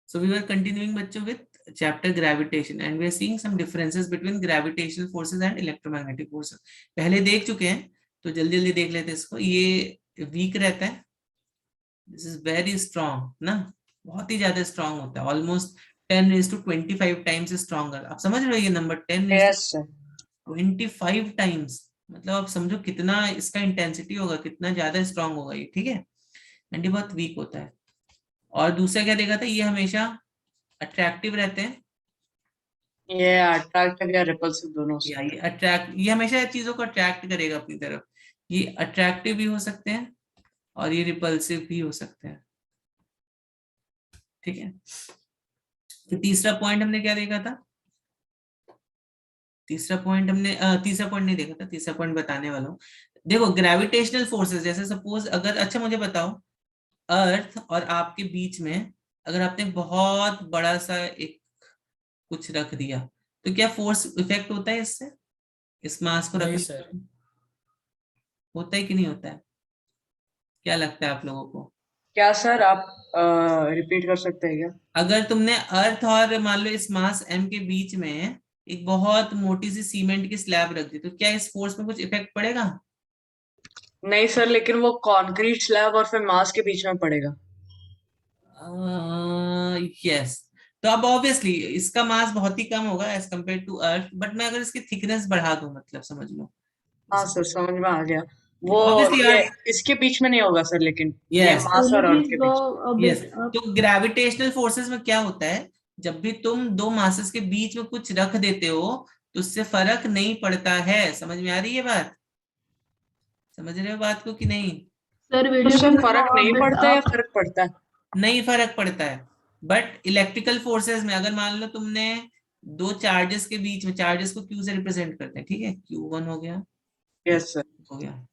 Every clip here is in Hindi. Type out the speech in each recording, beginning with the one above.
So we were continuing बच्चों with chapter gravitation and we are seeing some differences between gravitational forces and electromagnetic forces. पहले देख चुके हैं तो जल्दी जल्दी देख लेते हैं इसको. ये वीक रहता है, दिस इज वेरी स्ट्रॉन्ग ना, बहुत ही ज्यादा स्ट्रॉन्ग होता है, ऑलमोस्ट 10⁻25 टाइम्स स्ट्रॉन्गर. आप समझ रहे हो ये नंबर 10⁻25 टाइम्स, मतलब आप समझो कितना इसका इंटेंसिटी होगा, कितना ज्यादा स्ट्रॉन्ग होगा ये. ठीक है, एंड ये बहुत वीक होता है. और दूसरा क्या देखा था, ये हमेशा अट्रैक्टिव रहते हैं. ये अट्रैक्टिव या रिपल्सिव दोनों से. ये हमेशा चीजों को अट्रैक्ट करेगा अपनी तरफ. ये अट्रैक्टिव भी हो सकते हैं और ये रिपल्सिव भी हो सकते हैं. ठीक है, तो तीसरा पॉइंट हमने क्या देखा था, तीसरा पॉइंट नहीं देखा था, तीसरा पॉइंट बताने वाला हूँ. देखो ग्रेविटेशनल फोर्सेस, जैसे सपोज अगर, अच्छा मुझे बताओ, अर्थ और आपके बीच में अगर आपने बहुत बड़ा सा एक कुछ रख दिया तो क्या फोर्स इफेक्ट होता है इससे, इस मास को रखने? होता है कि नहीं होता है? क्या लगता है आप लोगों को? क्या सर, आप रिपीट कर सकते हैं क्या? अगर तुमने अर्थ और मान लो इस मास m के बीच में एक बहुत मोटी सी सीमेंट की स्लैब रख दी तो क्या इस फोर्स में कुछ इफेक्ट पड़ेगा? नहीं सर, लेकिन वो कंक्रीट स्लैब और फिर मास के बीच में पड़ेगा. यस. तो अब ऑब्वियसली इसका मास बहुत ही कम होगा as compare to earth, but मैं अगर इसकी थिकनेस बढ़ा दूं, मतलब समझ लो. हाँ सर, समझ में आ गया. वो ऑब्वियसली ये अर्थ. इसके बीच में नहीं होगा सर, लेकिन ये यस. मास Will you और अर्थ please के go beach. a yes, bit up? तो ग्रेविटेशनल फोर्सेस में क्या होता है, जब भी तुम दो मासेस के बीच में कुछ रख देते हो तो उससे फर्क नहीं पड़ता है. समझ में आ रही है बात? समझ रहे हो बात को कि नहीं? Sir, will तो you सर please go फर्क a नहीं bit पड़ता है या up? फर्क पड़ता है? नहीं फर्क पड़ता है. बट इलेक्ट्रिकल फोर्सेस में अगर मान लो तुमने दो चार्जेस के बीच में, चार्जेस को क्यू से रिप्रेजेंट करते हैं, ठीक है, Q1 हो गया, यस सर. हो गया.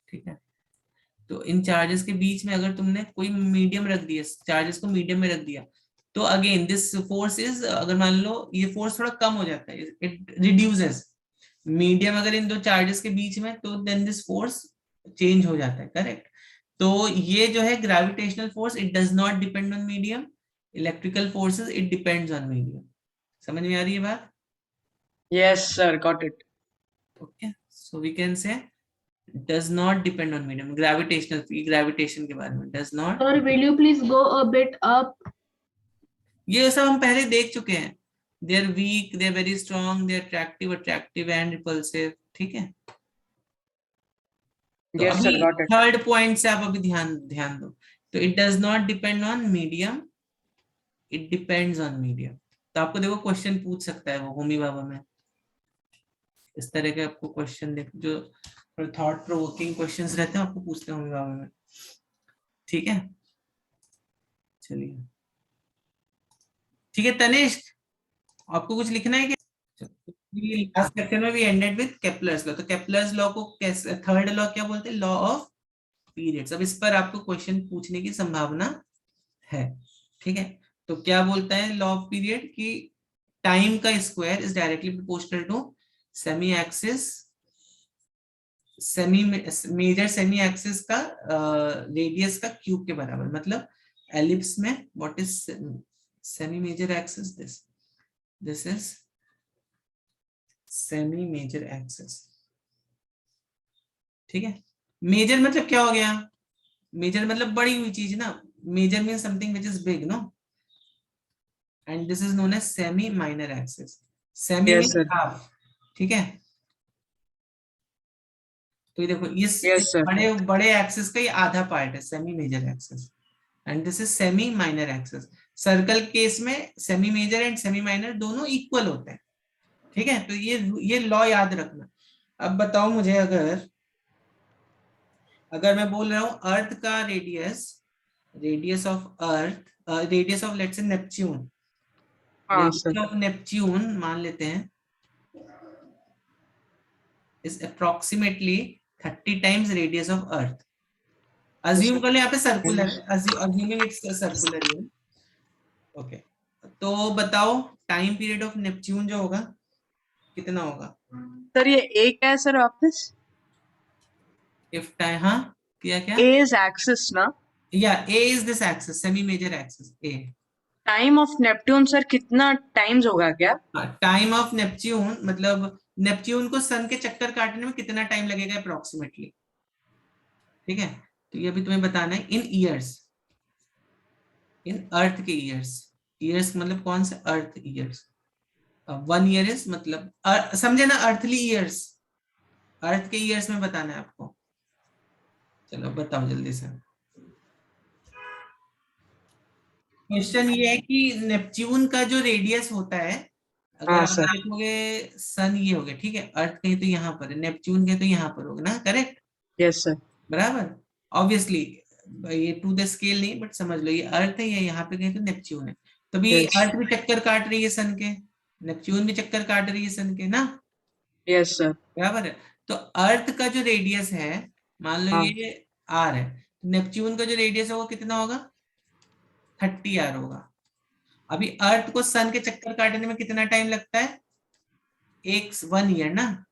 ठीक है, तो इन चार्जेस के बीच में अगर तुमने कोई मीडियम रख दिया, चार्जेस को मीडियम में रख दिया, तो अगेन दिस फोर्स इज, अगर मान लो ये फोर्स थोड़ा कम हो जाता है, इट रिड्यूसेस. मीडियम अगर इन दो चार्जेस के बीच में, तो देन दिस फोर्स चेंज हो जाता है. करेक्ट. तो ये जो है gravitational force, it does not depend on medium. Electrical forces it depends on medium. समझ में आ रही है बात? Yes sir, got it. Okay, so we can say does not depend on medium. gravitation के बारे में does not. Sir, will you please go a bit up? ये सब हम पहले देख चुके हैं. they are weak, they are very strong, they are attractive and repulsive. ठीक है, तो यस अभी sir, got it. Third point से आप अभी ध्यान ध्यान दो. तो it does not depend on medium, it depends on medium. तो आपको देखो क्वेश्चन पूछ सकता है वो होमी बाबा में, इस तरह के आपको क्वेश्चन देख, जो थॉट प्रोवोकिंग क्वेश्चंस रहते हैं आपको पूछते हैं होमी बाबा में. ठीक है, चलिए. ठीक है तनिष्क, आपको कुछ लिखना है क्या? लास्ट सेक्शन में we ended with Kepler's law. तो केपलर्स लॉ को कैसे, थर्ड लॉ क्या बोलते हैं, लॉ ऑफ पीरियड्स. अब इस पर आपको क्वेश्चन पूछने की संभावना है. ठीक है, तो क्या बोलता है लॉ ऑफ पीरियड की, टाइम का square is directly proportional to semi axis, major semi axis का रेडियस का क्यूब के बराबर. मतलब एलिप्स में what is semi major axis, this is semi major axis. ठीक है, मेजर मतलब क्या हो गया, मेजर मतलब बड़ी हुई चीज ना, major mean something which is big, no, and this is known as semi minor axis. Semi yes mean sir. Half. ठीक है, तो ये देखो इस यस सर. बड़े बड़े एक्सिस का ये आधा पार्ट है semi major axis, and this is semi minor axis. Circle case में semi major and semi minor दोनों इक्वल होते हैं. ठीक है, तो ये लॉ याद रखना. अब बताओ मुझे, अगर अगर मैं बोल रहा हूं अर्थ का radius, radius of earth, radius of let's say Neptune, हाँ सर. रेडियस ऑफ नेपच्यून मान लेते हैं is approximately 30 times radius of earth. Assume कर ले यहाँ पे सर्कुलर, अज्यूमिंग इट्स सर्कुलर है. ओके, तो बताओ टाइम पीरियड ऑफ नेपच्यून जो होगा कितना होगा? सर ये ए क्या है सर वापस? इफ टाइम, हाँ क्या क्या? ए इज एक्सिस ना? या A is this axis, semi major axis A. Time of Neptune sir कितना टाइम्स होगा क्या? टाइम ऑफ नेपच्यून मतलब नेपच्यून को सन के चक्कर काटने में कितना टाइम लगेगा अप्रोक्सीमेटली, ठीक है। तो ये अभी तुम्हें बताना है इन ईयर्स, इन अर्थ के ईयर्स। ईयर्स मतलब कौन से, अर्थ ईयर्स। 1 ईयर इज मतलब समझे ना, अर्थली ईयर्स, अर्थ के ईयर्स में बताना है आपको। चलो बताओ जल्दी से। क्वेश्चन ये है कि नेपच्यून का जो रेडियस होता है, अगर हाँ आप सर। देखोगे सन ये हो गया, ठीक है, अर्थ कहीं तो यहाँ पर है, नेपच्यून कहीं तो यहाँ पर होगा ना, करेक्ट, यस सर। बराबर। ऑब्वियसली ये टू द स्केल नहीं, बट समझ लो ये अर्थ है, या यहाँ पे कहीं तो नेपच्यून है। तो भी यस अर्थ भी चक्कर काट रही है सन के, नेपच्यून भी चक्कर काट रही है सन के ना, यस सर। बराबर है। तो अर्थ का जो रेडियस है, मान लो हाँ ये आर है, तो नेपच्यून का जो रेडियस है वो कितना होगा, 30 आर होगा। अभी अर्थ को सन के चक्कर काटने में कितना टाइम लगता है, 1 ईयर ना।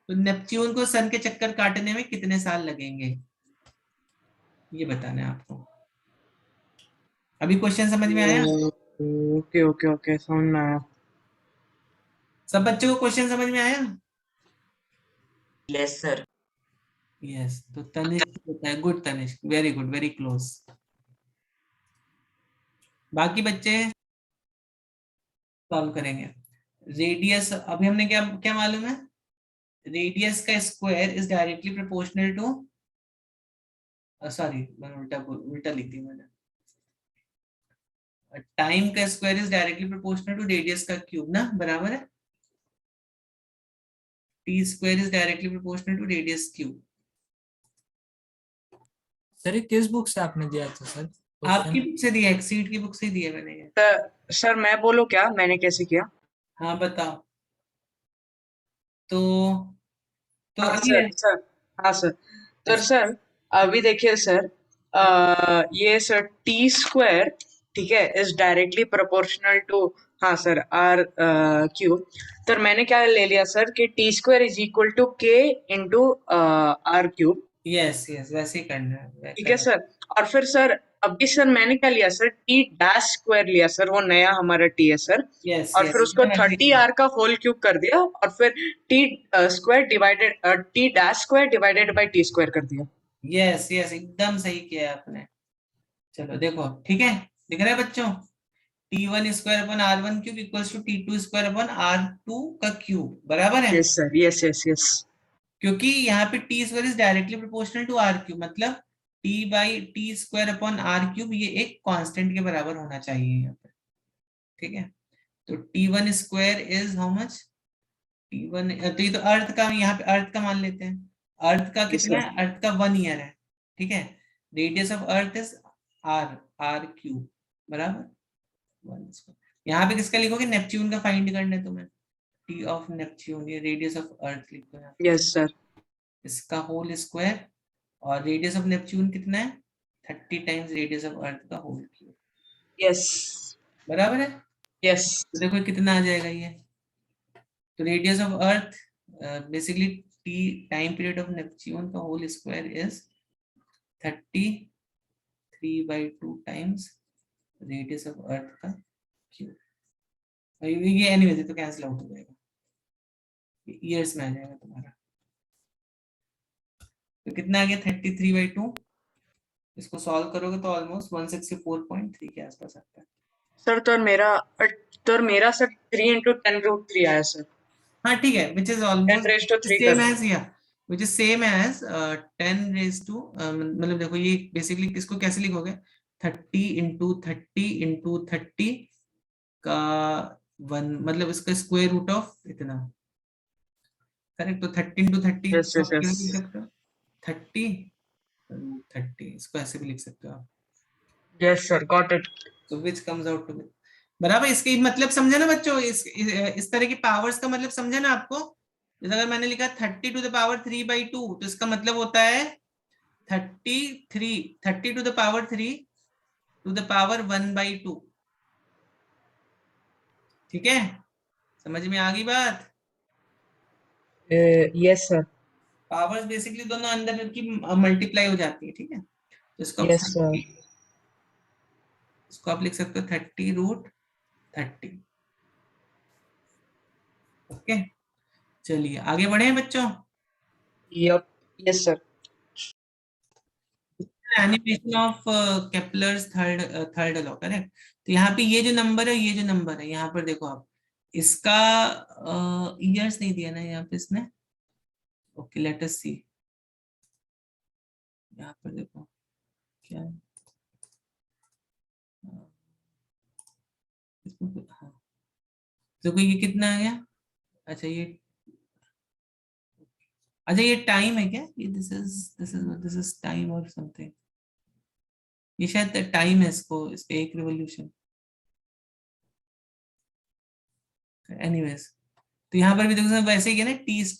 तो नेपच्यून को सन के चक्कर काटने में कितने साल लगेंगे, ये बताना है आपको। अभी क्वेश्चन समझ में आया, ओके ओके ओके, समझ में आया। सब बच्चों को क्वेश्चन समझ में आया। Yes sir. यस, तो तनिष्क होता है, good Tanishq, very good, very close. बाकी बच्चे सॉल्व करेंगे। रेडियस अभी हमने क्या क्या मालूम है, रेडियस का square is directly proportional to, sorry मैंने उल्टा लिख दिया मैंने, टाइम का square is directly proportional to radius का क्यूब ना, बराबर है। T square is directly proportional to radius cube. Sir ये किस बुक से आपने दिया था सर आपकी क्वेश्चन? बुक से दिया, एक्सीड की बुक से दिया मैंने ये। सर मैं बोलूं क्या मैंने कैसे किया? हाँ बताओ। तो हाँ ये सर सर। हाँ सर। तो सर अभी देखिए सर, ये सर टी स्क्वायर, ठीक है, इज डायरेक्टली प्रोपोर्शनल टू, हाँ सर, आर क्यूब। तो मैंने क्या ले लिया सर कि T square is equal to K into R cube, yes yes, वैसे ही करना है, ठीक है सर। और फिर सर अभी सर मैंने क्या लिया सर, टी डैश स्क्वायर लिया सर, वो नया हमारा टी है सर। यस और यस, फिर उसको 30 आर का होल क्यूब कर दिया, और फिर T square divided, T dash square divided by T square कर दिया। यस यस, एकदम सही किया है आपने। चलो देखो, ठीक है, दिख रहा है बच्चों, T1 square upon R1 cube equals to T2 square upon R2 का क्यूब, बराबर है। Yes sir, yes yes yes. क्योंकि यहाँ पे T square is directly proportional to R cube, मतलब T by T square upon R cube, ये एक कांस्टेंट के बराबर होना चाहिए यहाँ पे, ठीक है। तो T1 square is how much, T1, तो ये तो अर्थ का, यहाँ पे अर्थ का मान लेते हैं, अर्थ का यस कितना सर। है, अर्थ का 1 ईयर है, ठीक है। Radius of earth is R, R cube, बराबर 1 स्क्वायर। यहाँ पे किसका लिखोगे, नेपच्यून का फाइंड करना है तुम्हें, टी ऑफ नेपच्यून, ये रेडियस ऑफ अर्थ लिखो यहाँ पे, यस सर। इसका होल स्क्वायर, और रेडियस ऑफ नेपच्यून कितना है, 30 टाइम्स रेडियस ऑफ अर्थ का होल क्यूब, यस बराबर है। यस। तो देखो कितना आ जाएगा ये, तो radius of Earth basically T time period of Neptune का whole square is 33/2 times radius of Earth का क्यूब। ये एनीवेज तो कैंसिल आउट हो जाएगा, ईयर्स में आ जाएगा तुम्हारा। तो कितना आ गया, 33/2, इसको सॉल्व करोगे तो ऑलमोस्ट 164.3 के आसपास आता है। सर तो मेरा सर 3 × 10√3 आया सर। हाँ ठीक है, विच इज 10⁻³ सेम कर एज, या विच इज सेम एज 10⁻², मतलब देखो ये बेसिकली किसको कैसे लिखोगे, 30 × 30 × 30 का 1, मतलब इसका स्क्वायर रूट ऑफ इतना, करेक्ट। तो 30 × 30 यस यस कैसे यस। लिख सकते हो, 30 इसको ऐसे भी लिख सकते हो आप। Yes sir, got it. तो which comes out to be, बराबर। इसके मतलब समझे ना बच्चों, इस तरह की पावर्स का मतलब समझे ना आपको। जैसे अगर मैंने लिखा 30⁻³ तो इसका मतलब होता है 30⁻³ ठीक है, समझ में आ गई बात। Yes sir. पावर्स बेसिकली दोनों अंदर की मल्टीप्लाई हो जाती है, ठीक है। तो इसको Yes, sir. इसको आप लिख सकते हो 30√30। ओके, चलिए आगे बढ़े बच्चों। Yup. Yes, sir. Animation of Kepler's third law, correct. तो यहाँ पे ये जो नंबर है, ये जो नंबर है, यहाँ पर देखो आप, इसका ईयर्स नहीं दिया ना यहाँ पे इसने। ओके, लेट अस सी, यहाँ पर देखो क्या है। हाँ, देखो ये कितना आ गया। अच्छा ये टाइम है क्या, ये दिस इज टाइम और समथिंग, ये शायद टाइम है इसको, इस पे 1 रिवॉल्यूशन। एनीवेज, तो यहाँ पर भी देखो वैसे ही है ना, t²/a³ =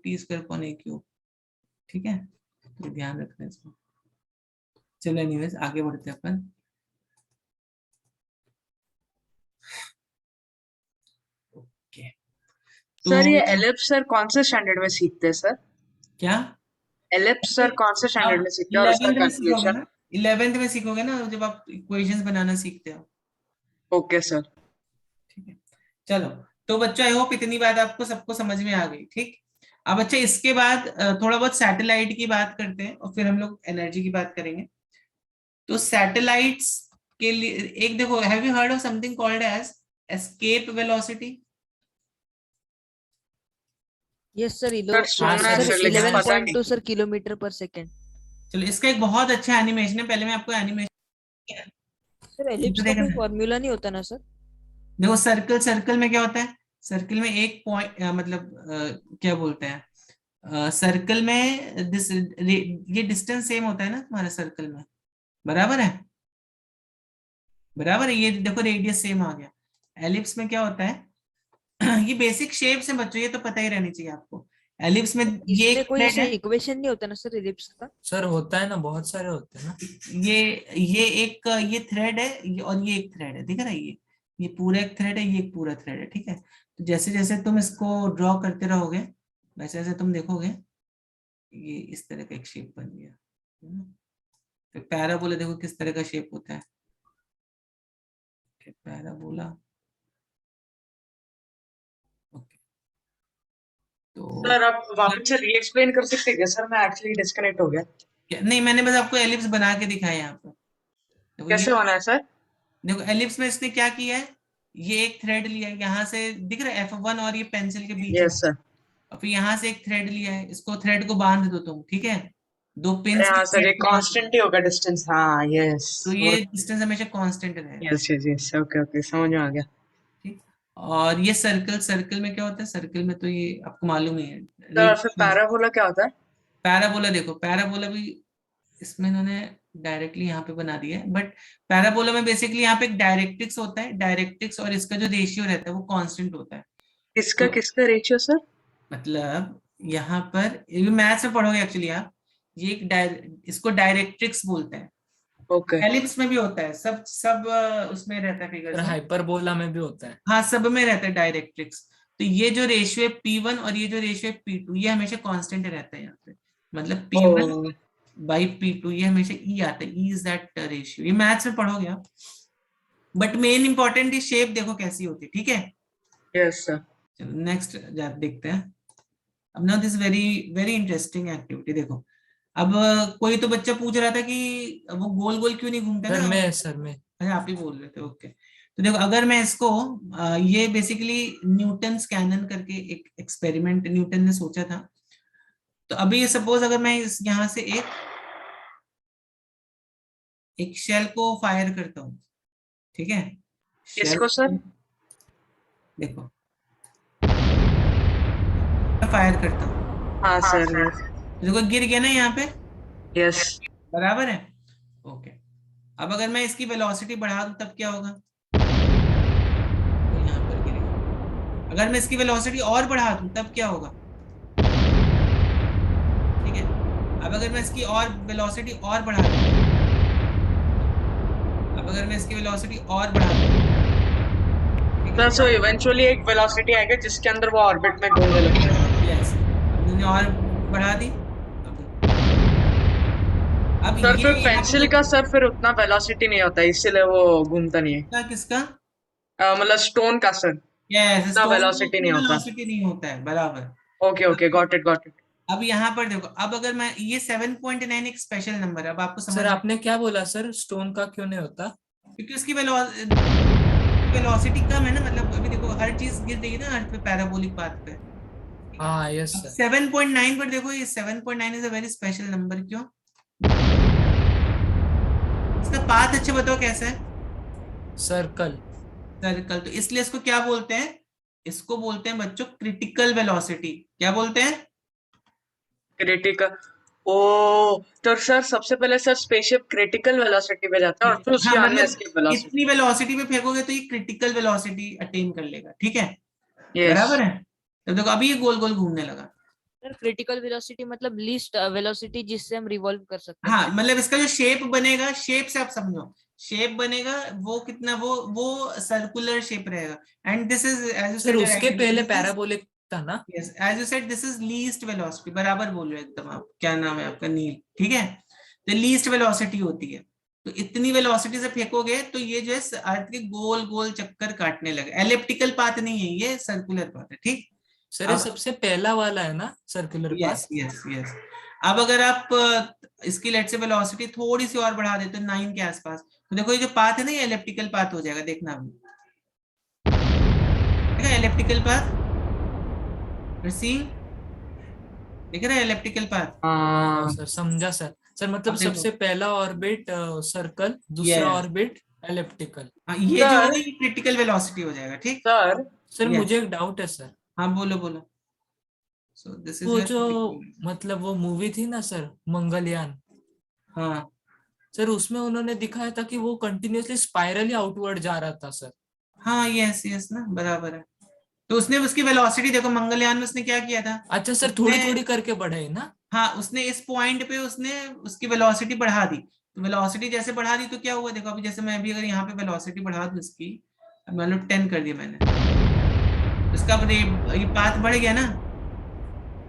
t²/a³। ठीक है, तो ध्यान रखना इसको। चलो एनीवेज आगे बढ़ते हैं अपन। ओके, तो सर ये एलिप्स सर कौन से स्टैंडर्ड में सीखते हैं सर? क्या एलिप्स सर कौन से स्टैंडर्ड में सीखते हैं और उसका 11th में सीखोगे कंक्लूजन? ना, 11th में सीखोगे ना, जब आप इक्वेशंस बनाना सीखते हो। Okay sir. ठीक है, चलो। तो बच्चों आई होप इतनी बात आपको सबको समझ में आ गई। ठीक, अब बच्चे इसके बाद थोड़ा बहुत सैटेलाइट की बात करते हैं और फिर हम लोग एनर्जी की बात करेंगे। तो सैटेलाइट्स के लिए एक देखो, have you heard of something called as escape velocity? Yes sir, sir सुना है सर, सर, लेकिन पता नहीं। 11.2 सर किलोमीटर पर सेकेंड। चलो, इसका एक बहुत अच्छा एनिमेशन है, पहले मैं आपको एनिमेशन सर एलिप्स का कोई फॉर्मूला नहीं होता ना सर? देखो, सर्कल में क्या होता है, सर्कल में एक पॉइंट मतलब क्या बोलते हैं, सर्कल में ये डिस्टेंस सेम होता है ना तुम्हारे सर्कल में, बराबर है, बराबर है। ये देखो रेडियस सेम आ गया। एलिप्स में क्या होता है ये बेसिक शेप्स हैं बच्चों, ये तो पता ही रहनी चाहिए आपको। एलिप्स में ये इसमें एक कोई thread ऐसे है, इक्वेशन नहीं होता ना सर एलिप्स का? सर होता है ना, बहुत सारे होते हैं ना। ये थ्रेड है, और ये एक थ्रेड है, दिख रहा है, ये पूरा एक थ्रेड है, ये एक पूरा थ्रेड है। ठीक है, तो जैसे जैसे तुम इसको ड्रॉ करते रहोगे वैसे वैसे तुम देखोगे ये इस तरह का एक शेप बन गया, है ना। तो पैराबोला देखो किस तरह का शेप होता है, पैराबोला। ओके, तो सर आप वापस से री एक्सप्लेन कर सकते हैं क्या सर? मैं एक्चुअली डिस्कनेक्ट हो गया। नहीं, मैंने बस आपको एलिप्स बना के दिखाया यहाँ पर। देखो कैसे होना है सर? देखो एलिप्स में इसने क्या किया है, ये एक थ्रेड लिया है, यहाँ से दिख रहा है F1 और ये पेंसिल के बीच में, यस सर। और फिर यहाँ से एक थ्रेड लिया है, इसको थ्रेड को बांध दो तुम, ठीक है, 2 अरे पिंस हाँ सर, ये थ्रेड को बांध दो, कांस्टेंट ही होगा डिस्टेंस। हाँ यस। तो ये डिस्टेंस हमेशा कांस्टेंट रहेगा। Yes yes yes, okay okay, समझ में आ गया। ठीक, और ये सर्कल में क्या होता है, सर्कल में तो ये आपको मालूम ही है। सर फिर पैराबोला क्या होता है? पैराबोला देखो, पैराबोला भी इसमें इन्होंने डायरेक्टली यहाँ पे बना दिया है, बट पैराबोला में बेसिकली यहाँ पे एक डायरेक्ट्रिक्स होता है, डायरेक्ट्रिक्स और इसका जो रेशियो रहता है वो कांस्टेंट होता है। किसका तो किसका रेशियो सर? मतलब यहाँ पर ये मैथ्स में पढ़ोगे एक्चुअली आप, ये इसको डायरेक्ट्रिक्स बोलते हैं। ओके। एलिप्स में भी होता है, सब सब उसमें रहता है फिगर्स सर में। हाइपरबोला में भी होता है। हाँ, सब में रहता है डायरेक्ट्रिक्स। तो ये जो रेशियो है P1 और ये जो रेशियो है P2, ये हमेशा कांस्टेंट रहता है यहाँ पे, मतलब P1 ओ बाई P2, ये हमेशा E आता है, E इज दैट रेशियो। ये मैथ्स में पढ़ोगे आप, बट मेन इंपॉर्टेंट ये शेप देखो कैसी होती है। ठीक है, यस सर। चलो नेक्स्ट देखते हैं। अब ना this very very interesting activity देखो। अब कोई तो बच्चा पूछ रहा था कि वो गोल गोल क्यों नहीं घूमता ना। सर मैं अच्छा, आप ही बोल रहे थे, ओके। तो देखो, अगर मैं इसको ये बेसिकली न्यूटन कैनन करके एक एक्सपेरिमेंट न्यूटन ने सोचा था। तो अभी सपोज अगर मैं इस यहाँ से एक शेल को फायर करता हूँ, ठीक है, किसको सर? देखो फायर करता हूँ, हाँ सर। देखो गिर गया ना यहाँ पे, यस। बराबर है, ओके। अब अगर मैं इसकी वेलोसिटी बढ़ा दूं तब क्या होगा, तो यहाँ पर गिरेगा। अगर मैं इसकी वेलोसिटी और बढ़ा दूं तब क्या होगा, ठीक है। अब अगर मैं इसकी और वेलोसिटी और बढ़ा दूं, अब अगर मैं इसकी वेलोसिटी और बढ़ा दूं, सर सो इवेंचुअली एक वेलोसिटी आएगा जिसके अंदर वो ऑर्बिट में घूमने लगेगा। यस, अब मैंने और बढ़ा दी, अब अब सर ये फिर यहाँ पे पेंसिल का सर फिर उतना वेलोसिटी नहीं होता इसीलिए वो घूमता नहीं है। किसका मतलब स्टोन का सर यस, उतना स्टोन को वेलोसिटी नहीं होता। वेलोसिटी नहीं होता है, बराबर। Okay okay, got it got it. अब यहाँ पर देखो, अब अगर मैं ये 7.9 एक स्पेशल नंबर है, अब आपको समझ सर में, आपने क्या बोला सर, स्टोन का क्यों नहीं होता? क्योंकि उसकी वेलोसिटी कम है ना, मतलब अभी देखो हर चीज गिर रही है ना अर्थ पे पैराबोलिक पाथ पे। हाँ यस अब सर। 7.9 पर देखो, ये 7.9 is a very special number. क्यों? इसका पाथ अच्छा बताओ कैसा है? सर्कल। सर्कल। तो इसलिए इसको क्या बोलते हैं? इसको बोलते हैं बच्चों क्रिटिकल वेलोसिटी। क्या बोलते हैं? क्रिटिकल। ओ, तो सर सबसे पहले सर स्पेसशिप क्रिटिकल वेलोसिटी पे जाता है और फिर उसके हाँ, आगे मतलब एस्केप वेलोसिटी। इतनी वेलोसिटी पे फेंकोगे तो ये क्रिटिकल वेलोसिटी अटेन कर लेगा, ठीक है? यस। बराबर है। तो देखो अभी ये गोल गोल घूमने लगा। सर क्रिटिकल वेलोसिटी मतलब लीस्ट वेलोसिटी जिससे हम रिवॉल्व कर सकते हैं, हाँ, right? मतलब इसका जो शेप बनेगा, शेप से आप समझो, शेप बनेगा वो कितना, वो सर्कुलर शेप रहेगा। And this is as you sir said, उसके पहले पैराबोलिक था ना? Yes, as you said this is least velocity. बराबर बोल रहे हो एकदम आप। क्या नाम है आपका? नील, ठीक है। तो लीस्ट वेलोसिटी होती है, तो इतनी वेलोसिटी से फेंकोगे तो ये जो है अर्थ के गोल गोल चक्कर काटने लगे। एलिप्टिकल पाथ नहीं है, ये सर्कुलर पाथ है, ठीक। सर ये अब सबसे पहला वाला है ना circular yes path? Yes yes. अब अगर आप इसकी लेट से वेलोसिटी थोड़ी सी और बढ़ा देते हो 9 के आसपास, तो देखो ये जो पाथ है ना, ये एलिप्टिकल पाथ हो जाएगा। देखना अभी, देखा एलिप्टिकल पाथ, सीइंग, देख रहे हैं एलिप्टिकल पाथ। हाँ हाँ सर समझा सर। सर मतलब अब देखो, सबसे पहला ऑर्बिट सर्कल, दूसरा यस, ऑर्बिट एलिप्टिकल। ये जो सर होगा ये क्रिटिकल वेलोसिटी हो जाएगा, ठीक। सर सर यस, मुझे एक डाउट है सर। हाँ बोलो बोलो। सो दिस इज वो योर जो क्रिटिकल। मतलब वो मूवी थी ना सर, मंगलयान, हाँ सर उसमें उन्होंने दिखाया था कि वो कंटिन्यूअसली स्पाइरली आउटवर्ड जा रहा था सर। हाँ, यस यस ना, बराबर है। तो उसने उसकी वेलोसिटी देखो, मंगलयान में उसने क्या किया था? अच्छा सर, उसने, थोड़ी थोड़ी करके बढ़े ना? हाँ, उसने इस पॉइंट पे उसने उसकी वेलोसिटी बढ़ा दी। तो वेलोसिटी जैसे बढ़ा दी तो क्या हुआ? देखो अभी जैसे मैं अभी अगर यहाँ पे वेलोसिटी बढ़ा दूं इसकी, अब मान लो 10 कर दिया मैंने, तो इसका अब ये पाथ बढ़ गया ना,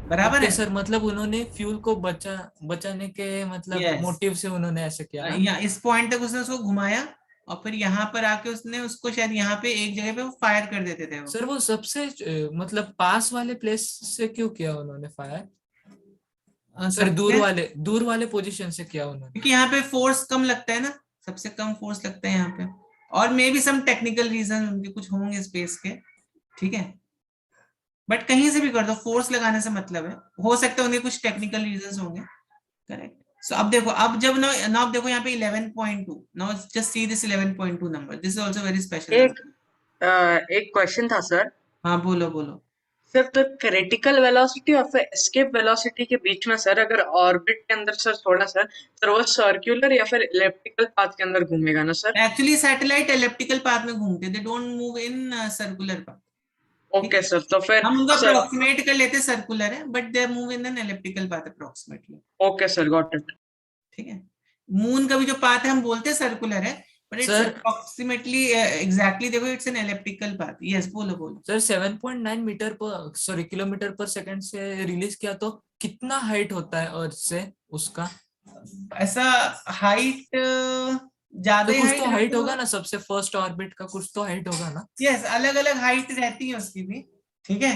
बराबर ओके है। सर, मतलब उन्होंने फ्यूल को बचाने के मतलब यस, मोटिव से उन्होंने ऐसे किया ना? यहाँ इस पॉइंट तक उसने उसको घुमाया, और फिर यहाँ पर आके उसने उसको शायद यहाँ पे एक जगह पे वो फायर कर देते थे वो। सर वो सबसे मतलब पास वाले प्लेस से क्यों किया उन्होंने फायर? सर सबसे, दूर वाले पोजीशन से किया उन्होंने? क्योंकि यहाँ पे फोर्स कम लगता है ना, सबसे कम फोर्स लगता है यहाँ पे। और maybe some technical reason उनके कुछ होंगे स्पेस के, ठीक है। बट कहीं से भी कर दो, फोर्स लगाने से मतलब है, हो सकता है उनके कुछ टेक्निकल रीजंस होंगे, करेक्ट। सो अब देखो, अब जब ना ना अब देखो यहाँ पे 11.2, now just see this 11.2 number, this is also very special एक नंबर। एक क्वेश्चन था सर। हाँ बोलो बोलो। सर तो क्रिटिकल वेलोसिटी और फिर एस्केप वेलोसिटी के बीच में सर अगर ऑर्बिट के अंदर सर छोड़ा सर वो सर्कुलर या फिर इलिप्टिकल पाथ के अंदर घूमेगा ना sir? Actually satellite elliptical path में घूमते, they don't move in circular path, ठीक ओके है। सर, तो फिर हम उनको सर अप्रोक्सीमेट कर लेते सर्कुलर है, but they move in an elliptical path approximately, okay sir, got it. ठीक है। मून का भी जो पाथ है हम बोलते हैं सर्कुलर है, but it's sir approximately exactly देखो it's an elliptical path. Yes बोलो बोलो। सर 7.9 मीटर पर सॉरी किलोमीटर पर सेकंड से रिलीज किया तो कितना हाइट होता है अर्थ से उसका? ऐसा हाइट, ज्यादा तो ही कुछ तो हाइट हाइट रखो। होगा ना, सबसे फर्स्ट ऑर्बिट का कुछ तो हाइट होगा ना? यस, अलग अलग हाइट रहती है उसकी भी, ठीक है।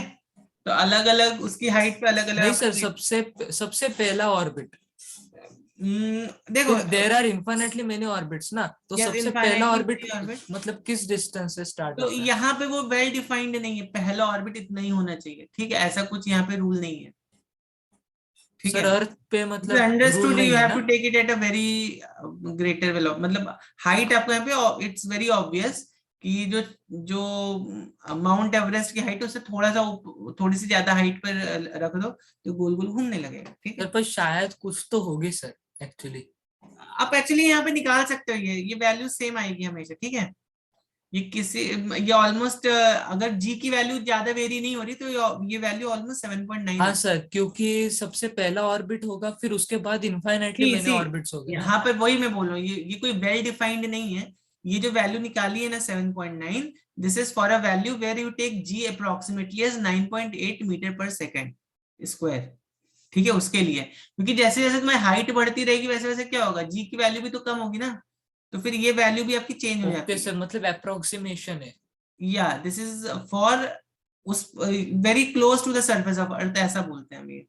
तो अलग अलग उसकी हाइट पे अलग अलग नहीं आपका सर, सबसे सबसे पहला ऑर्बिट, देखो, there are infinitely many orbits ना, तो यस, सबसे पहला इनफाइनाइटली ऑर्बिट मेनी ऑर्बिट। मतलब किस डिस्टेंस से स्टार्ट तो होता है? यहाँ पे वो वेल डिफाइंड नहीं है, पहला ऑर्बिट इतना ही होना चाहिए, ठीक है। ऐसा कुछ यहाँ पे रूल नहीं है, ठीक सर है। अर्थ पे मतलब रूल अंडरस्टूड, नहीं यू है हैव ना? To take it at a very greater velo, मतलब हाइट आपको यहाँ पे इट्स वेरी ऑब्वियस कि जो जो माउंट एवरेस्ट की हाइट है उससे थोड़ा सा थोड़ी सी ज्यादा हाइट पर रख दो तो गोल गोल घूमने लगेगा, ठीक सर है। पर शायद कुछ तो होगी सर एक्चुअली। आप एक्चुअली यहाँ पे निकाल सकते हो, ये वैल्यू सेम आएगी हमेशा, ठीक है। ये किसी, ये ऑलमोस्ट, अगर जी की वैल्यू ज्यादा वेरी नहीं हो रही तो ये वैल्यू ऑलमोस्ट 7.9 हाँ आ। सर, क्योंकि सबसे पहला ऑर्बिट होगा फिर उसके बाद इनफाइनाइटली नहीं मैंने सी, ऑर्बिट्स हो गए ना? यहाँ पे वही मैं बोल रहा हूँ, ये कोई वेल डिफाइंड नहीं है। ये जो वैल्यू निकाली है ना 7.9, this is for a value where you take g approximately as 9.8 metre per second square, ठीक है, उसके लिए, क्योंकि जैसे जैसे तुम्हारी हाइट बढ़ती रहेगी वैसे वैसे क्या होगा, जी की वैल्यू भी तो कम होगी ना, तो फिर ये वैल्यू भी आपकी चेंज हो जाती ओके है। सर, मतलब अप्रोक्सीमेशन है। या दिस इज फॉर उस very close to the surface of earth, ऐसा बोलते हैं हम ये।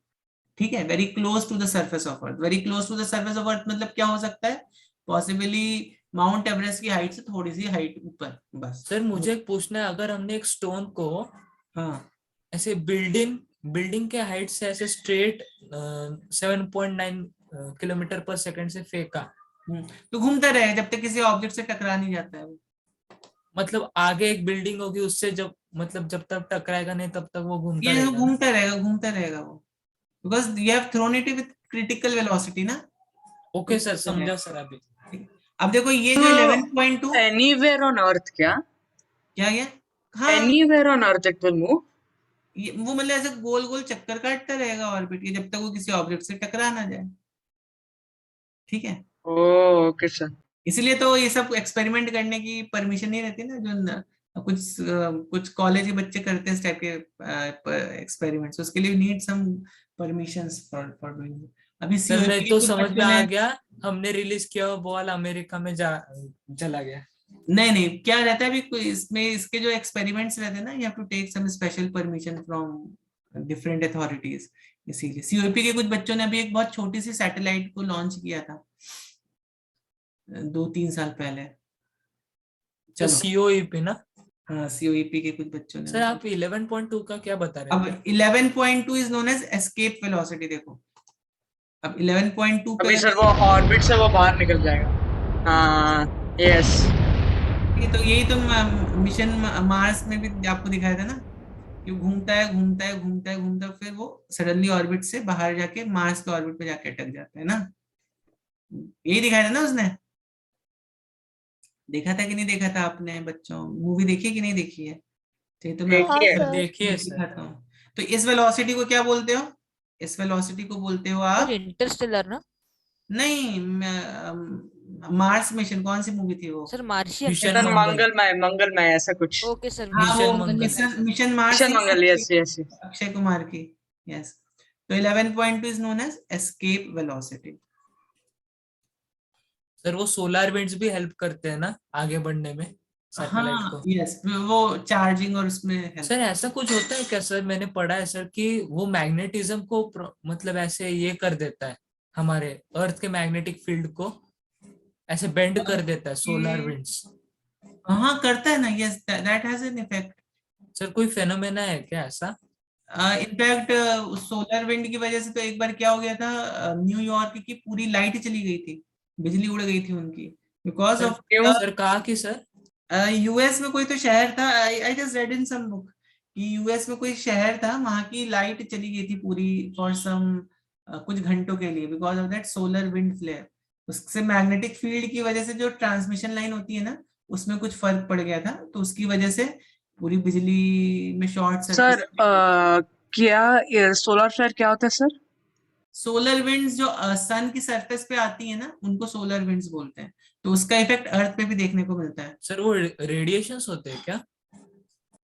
ठीक है, very close to the surface of earth, very close to the surface of earth मतलब क्या हो सकता है, पॉसिबली माउंट एवरेस्ट की हाइट से थोड़ी सी हाइट ऊपर, बस। सर मुझे एक पूछना है, अगर हमने एक स्टोन को हाँ ऐसे बिल्डिंग बिल्डिंग के हाइट से ऐसे स्ट्रेट 7.9 किलोमीटर पर सेकंड से फेंका, तो घूमता रहे जब तक किसी ऑब्जेक्ट से टकरा नहीं जाता है वो। मतलब आगे एक बिल्डिंग होगी, उससे जब मतलब जब तक टकराएगा नहीं तब तक वो घूमता ये रहेगा ना? घूमता रहेगा वो, because you have thrown it with critical velocity ना। ओके सर, समझा सर अभी। अब देखो ये जो तो 11.2 एनीवेयर ऑन अर्थ क्या? क्या गया, हाँ anywhere on earth it will move? वो मतलब ऐसे गोल गोल चक्कर काटता रहेगा ऑर्बिट के, जब तक वो किसी ऑब्जेक्ट से टकरा ना जाए। ठीक है, ओके सर। इसीलिए तो ये सब एक्सपेरिमेंट करने की परमिशन नहीं रहती ना, जो कुछ कॉलेज के बच्चे करते हैं इस टाइप के एक्सपेरिमेंट्स, उसके लिए need some permissions for for doing. अभी सर मैं सीओईपी के तो कुछ समझ में बच्चों आ ने, गया, हमने रिलीज किया हुआ बॉल अमेरिका में जा चला गया। नहीं नहीं, क्या रहता है अभी इसमें, इसके जो एक्सपेरिमेंट्स रहते हैं ना, you have to take some special permission from different authorities. इसीलिए सीओईपी के कुछ बच्चों ने अभी एक बहुत छोटी सी सैटेलाइट को लॉन्च किया था 2-3 साल पहले। तो चलो, सीओईपी ना? हाँ सीओईपी के कुछ बच्चों ने सर मतलब। आप 11.2 का क्या बता रहे अब थे? 11.2 is known as escape velocity. देखो अब 11.2 पे अभी अगर सर वो ऑर्बिट से वो बाहर निकल जाएगा। हाँ, यस। ये तो यही तो मिशन मार्स में भी आपको दिखाया था ना, कि वो घूमता है घूमता है घूमता है घूमता है, फिर वो सडनली ऑर्बिट से बाहर जाके मार्स के ऑर्बिट पे जाके अटक जाता है ना, यही दिखाया था ना उसने। देखा था कि नहीं देखा था आपने बच्चों, मूवी देखी है कि नहीं देखी है? चाहिए तो मैं हाँ देखिए। आपको सर। देखिए सर। दिखाता हूँ। तो इस वेलोसिटी को क्या बोलते हो, इस वेलोसिटी को बोलते हो सर आप, इंटरस्टेलर ना? नहीं मार्स मिशन, कौन सी मूवी थी वो? Sir Martian. Mission sir Mangal. Mangalmay, Mangalmay ऐसा कुछ। ओके सर, हाँ वो mission Mangal. Mission mission Mars mission थी ना, मंगल, यस यस। अक्षय कुमार की। यस, तो 11.2 is known as escape velocity. Sir वो सोलर विंड्स भी हेल्प करते हैं ना आगे बढ़ने में सैटेलाइट हाँ को? यस, वो चार्जिंग और उसमें हेल्प। सर ऐसा कुछ होता है क्या सर? मैंने पढ़ा है सर कि वो मैग्नेटिज्म को मतलब ऐसे ये कर देता है, हमारे अर्थ के मैग्नेटिक फील्ड को ऐसे बेंड कर देता है सोलर विंड्स। हाँ करता है ना, yes that has an effect. Sir कोई फेनोमेना है क्या ऐसा? इनफैक्ट सोलर विंड की वजह से तो एक बार क्या हो गया था, न्यूयॉर्क की पूरी लाइट चली गई थी, बिजली उड़ गई थी उनकी, बिकॉज सर ऑफ क्यों? सर कहा कि सर यूएस में कोई तो शहर था, I just read in some book कि यूएस में कोई शहर था, वहां की लाइट चली गई थी पूरी फॉर सम कुछ घंटों के लिए, because of that solar wind flare. उससे मैग्नेटिक फील्ड की वजह से जो ट्रांसमिशन लाइन होती है ना, उसमें कुछ फर्क पड़ गया था, तो उसकी वजह से पूरी बिजली में शॉर्ट सर सर्किट। क्या सोलर फ्लेयर क्या होता है सर? सोलर विंड्स जो सन की सरफेस पे आती है ना, उनको सोलर विंड्स बोलते हैं, तो उसका इफेक्ट अर्थ पे भी देखने को मिलता है। सर वो रेडिएशंस होते हैं क्या?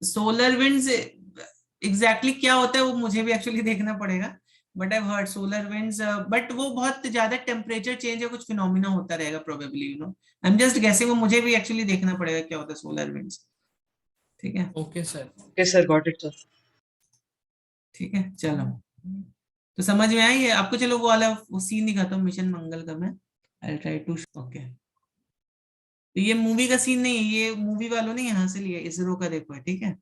सोलर विंड्स एग्जैक्टली क्या होता है वो मुझे भी एक्चुअली देखना पड़ेगा, but I heard solar winds, but वो बहुत ज्यादा टेम्परेचर चेंज या कुछ फिनोमिना होता रहेगा probably, I am just guessing, वो मुझे भी एक्चुअली देखना पड़ेगा क्या होता है सोलर विंड्स। ठीक है, okay sir. Okay sir, got it sir. ठीक है चलो, तो समझ में आई है आपको। चलो वो वाला वो सीन दिखाता हूँ मिशन मंगल का मैं, आई ट्राई टू। ओके, तो ये मूवी का सीन नहीं है, ये मूवी वालों ने यहाँ से लिया, इसरो का देखो है, ठीक है।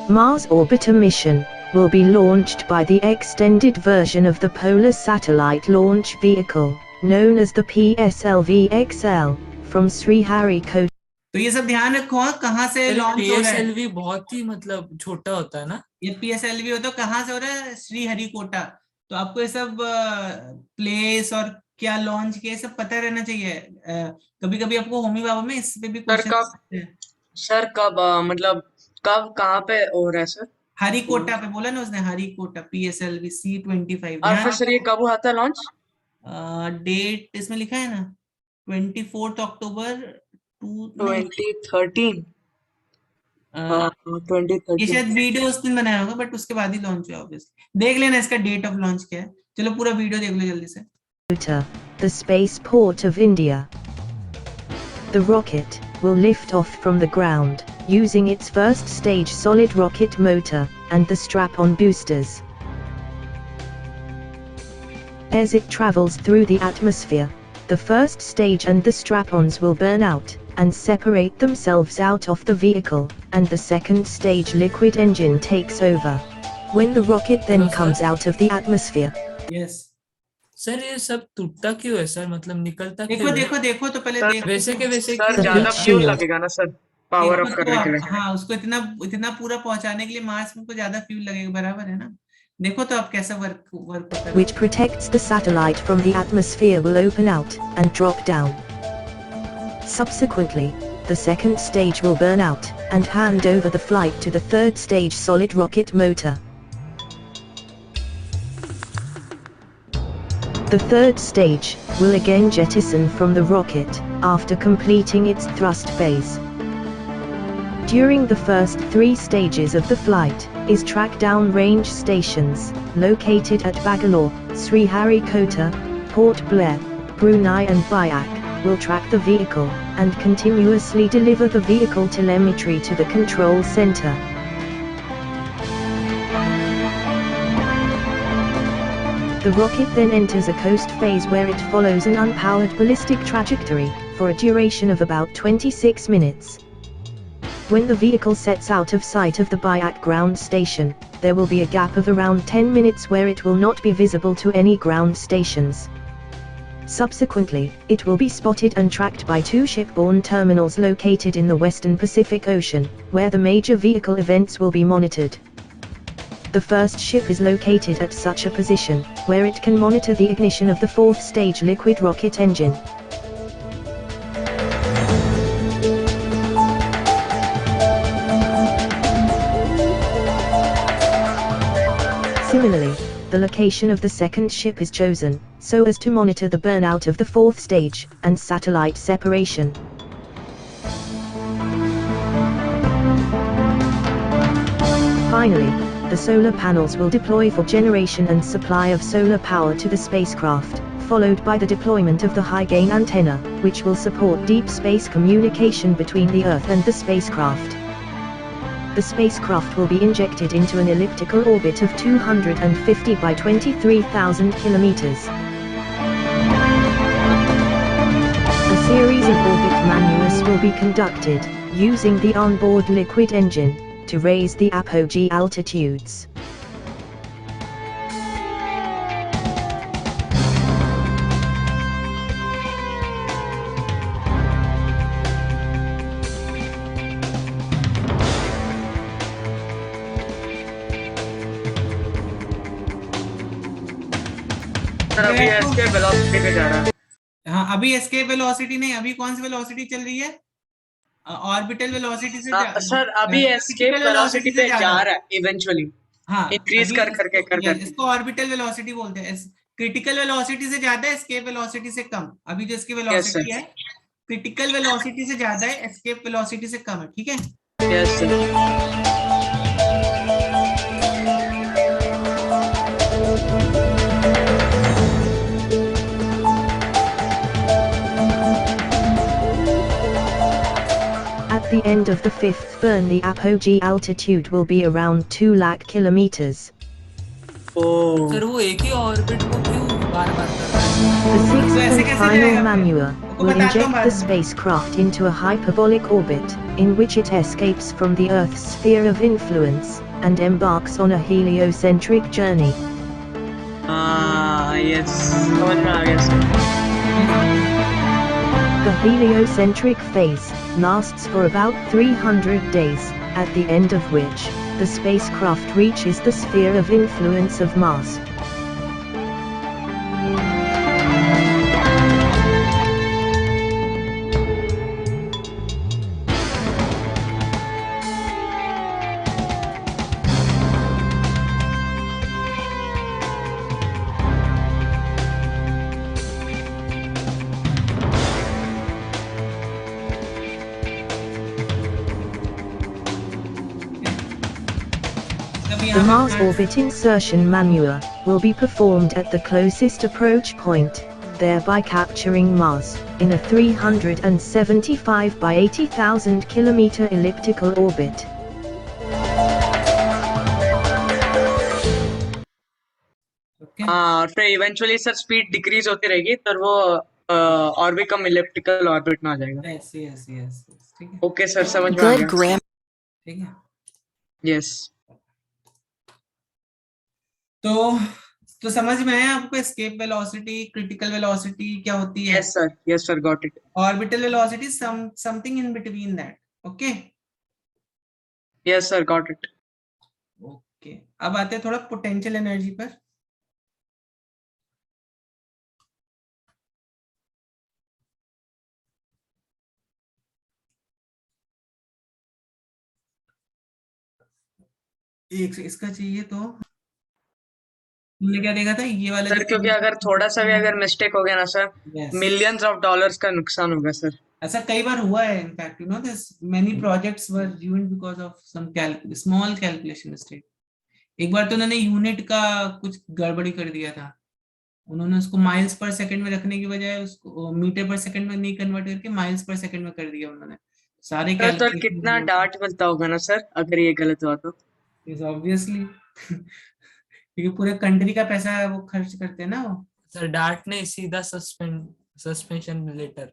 Mars Orbiter mission will be launched by the extended version of the Polar Satellite Launch Vehicle, known as the PSLV-XL, from Sriharikota. तो ये सब ध्यान रखो, हाँ, कहाँ से सर लॉन्च हो रहा है। पीएसएलवी बहुत ही मतलब छोटा होता है ना? ये पीएसएलवी हो तो कहाँ से हो रहा है, श्रीहरिकोटा। तो आपको ये सब प्लेस और क्या लॉन्च किया, सब पता रहना चाहिए। कभी कभी आपको होमी बाबा में इस पे भी सर क्वेश्चन कब? आते हैं। सर कब मतलब कब कहाँ पे हो रहा है सर? हरिकोटा पे बोला ना उसने, हरिकोटा PSLV C-25, और ध्यान फिर सर ये रखो। कब हुआ था लॉन्च? डेट इसमें लिखा है ना, 24 अक्टूबर 2 नहीं, 2013। अ, 2030 ये शायद वीडियो उस दिन बनाया होगा, बट उसके बाद ही लॉन्च हुआ ऑब्वियसली। देख लेना इसका डेट ऑफ लॉन्च क्या है। चलो पूरा वीडियो देख लो जल्दी से। Motor, the spaceport of India. The rocket will lift off from the ground, using its first stage solid rocket motor and the strap-on boosters. As it travels through the atmosphere, the first stage and the strap-ons will burn out and separate themselves out of the vehicle, and the second stage liquid engine takes over. When the rocket then Hello, sir. comes out of the atmosphere, yes, sir ये सब टूटता क्यों है सर, मतलब निकलता देखो क्यों है? देखो देखो तो पहले सर, देखो वैसे के वैसे सर क्यों ज्यादा है? फ्यूल लगेगा ना सर, पावर देखो अप तो करने के आप, लिए। हाँ उसको इतना इतना पूरा पहुंचाने के लिए मार्स में को ज्यादा फ्यूल लगेगा, बराबर है ना। देखो तो आप कैसा वर्क वर्क होता है। which protects the satellite from the atmosphere, will open out and drop down. Subsequently, the second stage will burn out and hand over the flight to the third stage solid rocket motor. The third stage will again jettison from the rocket after completing its thrust phase. During the first 3 stages of the flight is track down range stations located at Bangalore, Sriharikota, Port Blair, Brunei and Biak will track the vehicle and continuously deliver the vehicle telemetry to the control center. The rocket then enters a coast phase where it follows an unpowered ballistic trajectory for a duration of about 26 minutes. When the vehicle sets out of sight of the Biak ground station, there will be a gap of around 10 minutes where it will not be visible to any ground stations. Subsequently, it will be spotted and tracked by 2 shipborne terminals located in the western Pacific Ocean, where the major vehicle events will be monitored. The first ship is located at such a position, where it can monitor the ignition of the 4th stage liquid rocket engine. Similarly, the location of the second ship is chosen, so as to monitor the burnout of the 4th stage, and satellite separation. Finally, the solar panels will deploy for generation and supply of solar power to the spacecraft, followed by the deployment of the high-gain antenna, which will support deep space communication between the Earth and the spacecraft. The spacecraft will be injected into an elliptical orbit of 250 by 23,000 kilometers. A series of orbit maneuvers will be conducted, using the onboard liquid engine, to raise the apogee altitudes. Sir अभी एस्केप वेलोसिटी पे जा रहा है। हाँ अभी एस्केप वेलोसिटी नहीं, अभी कौन सी वेलोसिटी चल रही है? ऑर्बिटल वेलोसिटी से सर अभी एस्केप critical वेलोसिटी पे ज्यादा। जा रहा है इवेंचुअली, हाँ इंक्रीज अभी कर करके इसको ऑर्बिटल वेलोसिटी बोलते हैं। क्रिटिकल वेलोसिटी से ज्यादा है, एस्केप वेलोसिटी से कम। अभी जो इसकी वेलोसिटी है क्रिटिकल वेलोसिटी से ज्यादा है, एस्केप वेलोसिटी से कम है, ठीक है। Yes sir. At the end of the 5th burn, the apogee altitude will be around 2 lakh kilometers. Oh sir वो एक ही ऑर्बिट को क्यों बार-बार कर रहा है? The sixth ऐसे and कैसे final जाएगा? maneuver आपको will बताता हूँ inject बाद the में। spacecraft into a hyperbolic orbit, in which it escapes from the Earth's sphere of influence, and embarks on a heliocentric journey. हाँ यस समझ में आ गया sir. The heliocentric phase lasts for about 300 days, at the end of which, the spacecraft reaches the sphere of influence of Mars. The Mars orbit insertion maneuver will be performed at the closest approach point, thereby capturing Mars in a 375 by 80,000 kilometer elliptical orbit. Okay हाँ, फिर इवेंचुअली सर स्पीड डिक्रीज होती रहेगी, तो वो और भी कम इलिप्टिकल ऑर्बिट में आ जाएगा। यस यस यस, ठीक है ओके सर, समझ में आ गया। ठीक है। यस तो समझ में आया आपको एस्केप वेलोसिटी, क्रिटिकल वेलोसिटी क्या होती है? Yes sir, got it. Orbital velocity something in between that. Okay yes sir, got it. Okay, अब आते हैं थोड़ा पोटेंशियल एनर्जी पर। एक इसका चाहिए तो तुमने क्या देखा था, ये वाला सर क्योंकि अगर थोड़ा सा भी अगर मिस्टेक हो गया ना sir, Yes. Millions of dollars का नुकसान होगा सर। ऐसा कई बार हुआ है, in fact you know this many projects were ruined because of some small calculation mistake. एक बार तो उन्होंने यूनिट का कुछ गड़बड़ी कर दिया था, उन्होंने उसको माइल्स पर सेकंड में रखने की बजाय उसको मीटर पर सेकंड में नहीं कन्वर्ट करके माइल्स पर सेकंड में कर दिया उन्होंने सारे सर कितना डांट मिलता होगा ना सर अगर ये गलत हुआ तो। इज ऑब्वियसली क्योंकि पूरे कंट्री का पैसा वो खर्च करते हैं ना वो। सर डांट नहीं, सीधा सस्पेंशन लेटर।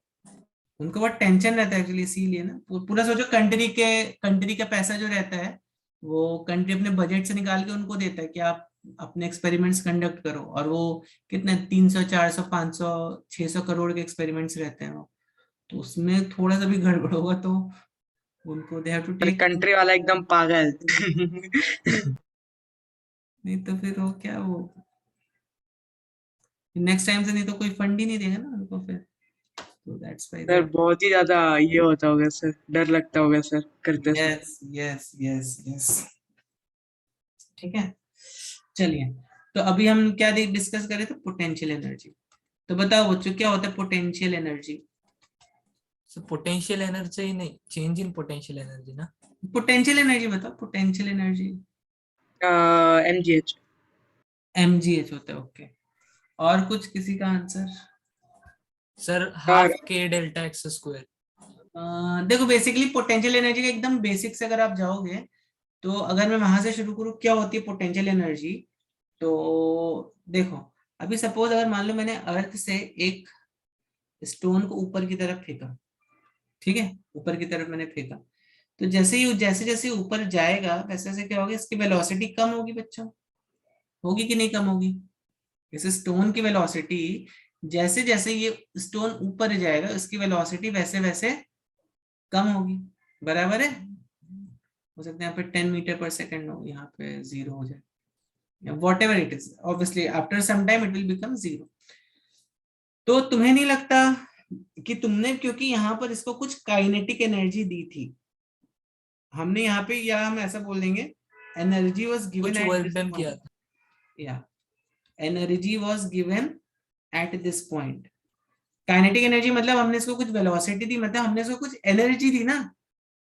उनको बहुत टेंशन रहता है एक्चुअली, इसीलिए ना पूरा सोचो कंट्री का पैसा जो रहता है वो कंट्री अपने बजट से निकाल के उनको देता है कि आप अपने एक्सपेरिमेंट्स कंडक्ट करो, और वो कितने 300 400 500 600 करोड़ के एक्सपेरिमेंट्स रहते हैं वो, तो उसमें थोड़ा सा भी गड़बड़ होगा तो उनको they have to take. Country वाला एकदम पागल। नहीं तो फिर वो क्या, वो नेक्स्ट टाइम से नहीं तो कोई फंड ही नहीं देगा ना उनको फिर, तो दैट्स व्हाई। सर बहुत ही ज्यादा ये होता होगा सर, डर लगता होगा सर करते समय। यस यस यस यस, ठीक है। चलिए, तो अभी हम क्या डिस्कस करें, तो पोटेंशियल एनर्जी। तो बताओ बच्चों क्या होता है potential energy? So potential energy ही नहीं, चेंज इन पोटेंशियल एनर्जी ना। पोटेंशियल एनर्जी बताओ, पोटेंशियल एनर्जी। MGH। mgh होता है, ओके। और कुछ किसी का answer? Sir half K delta x square. देखो बेसिकली पोटेंशियल एनर्जी का एकदम बेसिक से अगर आप जाओगे, तो अगर मैं वहां से शुरू करूँ क्या होती है पोटेंशियल एनर्जी, तो देखो अभी सपोज अगर मान लो मैंने अर्थ से एक स्टोन को ऊपर की तरफ फेंका, ठीक है, ऊपर की तरफ मैंने फेंका, तो जैसे जैसे ऊपर जाएगा वैसे वैसे क्या होगा, इसकी वेलोसिटी कम होगी बच्चों, होगी कि नहीं कम होगी? जैसे स्टोन की वेलोसिटी जैसे जैसे ये स्टोन ऊपर जाएगा उसकी वेलोसिटी वैसे वैसे कम होगी, बराबर है? हो सकता है यहाँ पे 10 मीटर पर सेकंड हो, यहाँ पे 0 हो जाए, whatever it is, obviously after some time it will become 0। तो तुम्हें नहीं लगता कि तुमने, क्योंकि यहाँ पर इसको कुछ काइनेटिक एनर्जी दी थी, हमने यहाँ पे, या हम ऐसा बोल देंगे एनर्जी वाज गिवन कुछ एट वर्क दिस डन किया पॉइंट, था। या energy was given at this point. Kinetic energy मतलब हमने इसको कुछ वेलोसिटी दी, मतलब हमने इसको कुछ एनर्जी दी ना।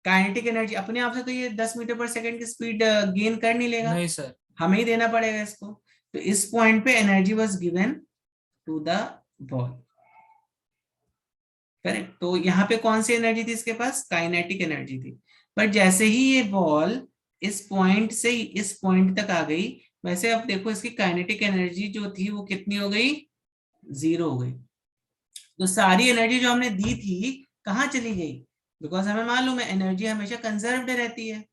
काइनेटिक एनर्जी अपने आप से तो ये 10 मीटर पर सेकंड की स्पीड गेन कर नहीं लेगा, नहीं सर, हमें ही देना पड़ेगा इसको। तो इस पॉइंट पे energy was given to the ball, correct. तो यहाँ पे कौन सी एनर्जी थी इसके पास? काइनेटिक एनर्जी थी। पर जैसे ही ये बॉल इस पॉइंट से इस पॉइंट तक आ गई, वैसे अब देखो इसकी काइनेटिक एनर्जी जो थी वो कितनी हो गई? 0 हो गई। तो सारी एनर्जी जो हमने दी थी कहाँ चली गई? बिकॉज हमें मालूम है एनर्जी हमेशा कंजर्व्ड रहती है,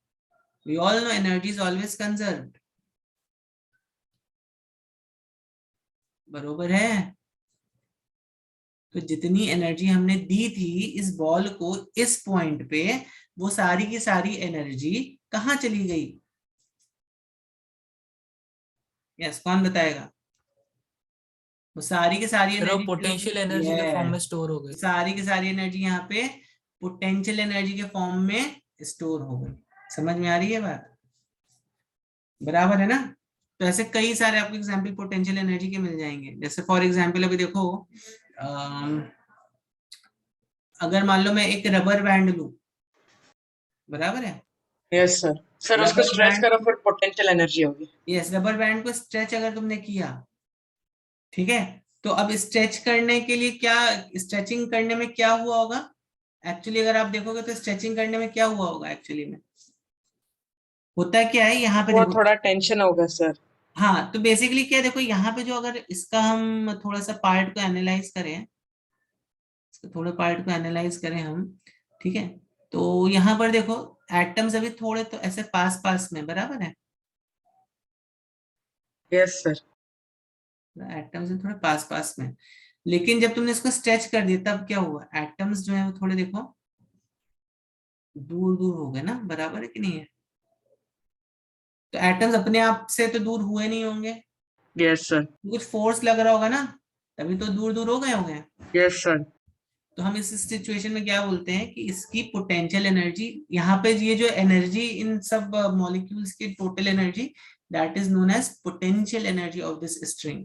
we all know energy is always conserved, बरोबर है? तो जितनी एनर्जी हमने दी थी इस बॉल को इस पॉइंट पे, वो सारी की सारी एनर्जी कहाँ चली गई? यस, कौन बताएगा? वो सारी की सारी सर वो एनर्जी पोटेंशियल एनर्जी के फॉर्म में स्टोर हो गई। सारी की सारी एनर्जी यहाँ पे पोटेंशियल एनर्जी के फॉर्म में स्टोर हो गई। समझ में आ रही है बात? बराबर है ना? तो ऐसे कई सारे आपको एग्जांपल पोटेंशियल एनर्जी के मिल जाएंगे। जैसे फॉर एग्जांपल अभी देखो, अगर मान लो मैं एक रबर बैंड लूं, बराबर है, यस सर। सर उसको Rubber स्ट्रेच band- करो फिर पोटेंशियल एनर्जी होगी। यस, रबर बैंड को स्ट्रेच अगर तुमने किया, ठीक है, तो अब स्ट्रेच करने के लिए क्या, स्ट्रेचिंग करने में क्या हुआ होगा एक्चुअली, अगर आप देखोगे तो स्ट्रेचिंग करने में क्या हुआ होगा एक्चुअली में, होता क्या है यहाँ पे वो देखो। थोड़ा टेंशन होगा सर। हाँ, तो बेसिकली क्या देखो यहाँ पे जो, अगर इसका हम थोड़ा सा पार्ट को एनालाइज करें, इसका थोड़ा पार्ट को एनालाइज करें हम, ठीक है, तो यहाँ पर देखो एटम्स अभी थोड़े तो ऐसे पास पास में, बराबर है, यस सर। एटम्स थोड़े पास पास में, लेकिन जब तुमने इसको स्ट्रेच कर दिया तब क्या हुआ, एटम्स जो है वो थोड़े देखो दूर दूर हो गए ना, बराबर है कि नहीं है, तो एटम्स अपने आप से तो दूर हुए नहीं होंगे, यस सर। कुछ फोर्स लग रहा होगा ना, तभी तो दूर दूर हो गए होंगे। Yes sir. तो हम इस सिचुएशन में क्या बोलते हैं कि इसकी पोटेंशियल एनर्जी, यहाँ पे ये जो एनर्जी इन सब मॉलिक्यूल्स की total energy, that is known as potential energy of this string.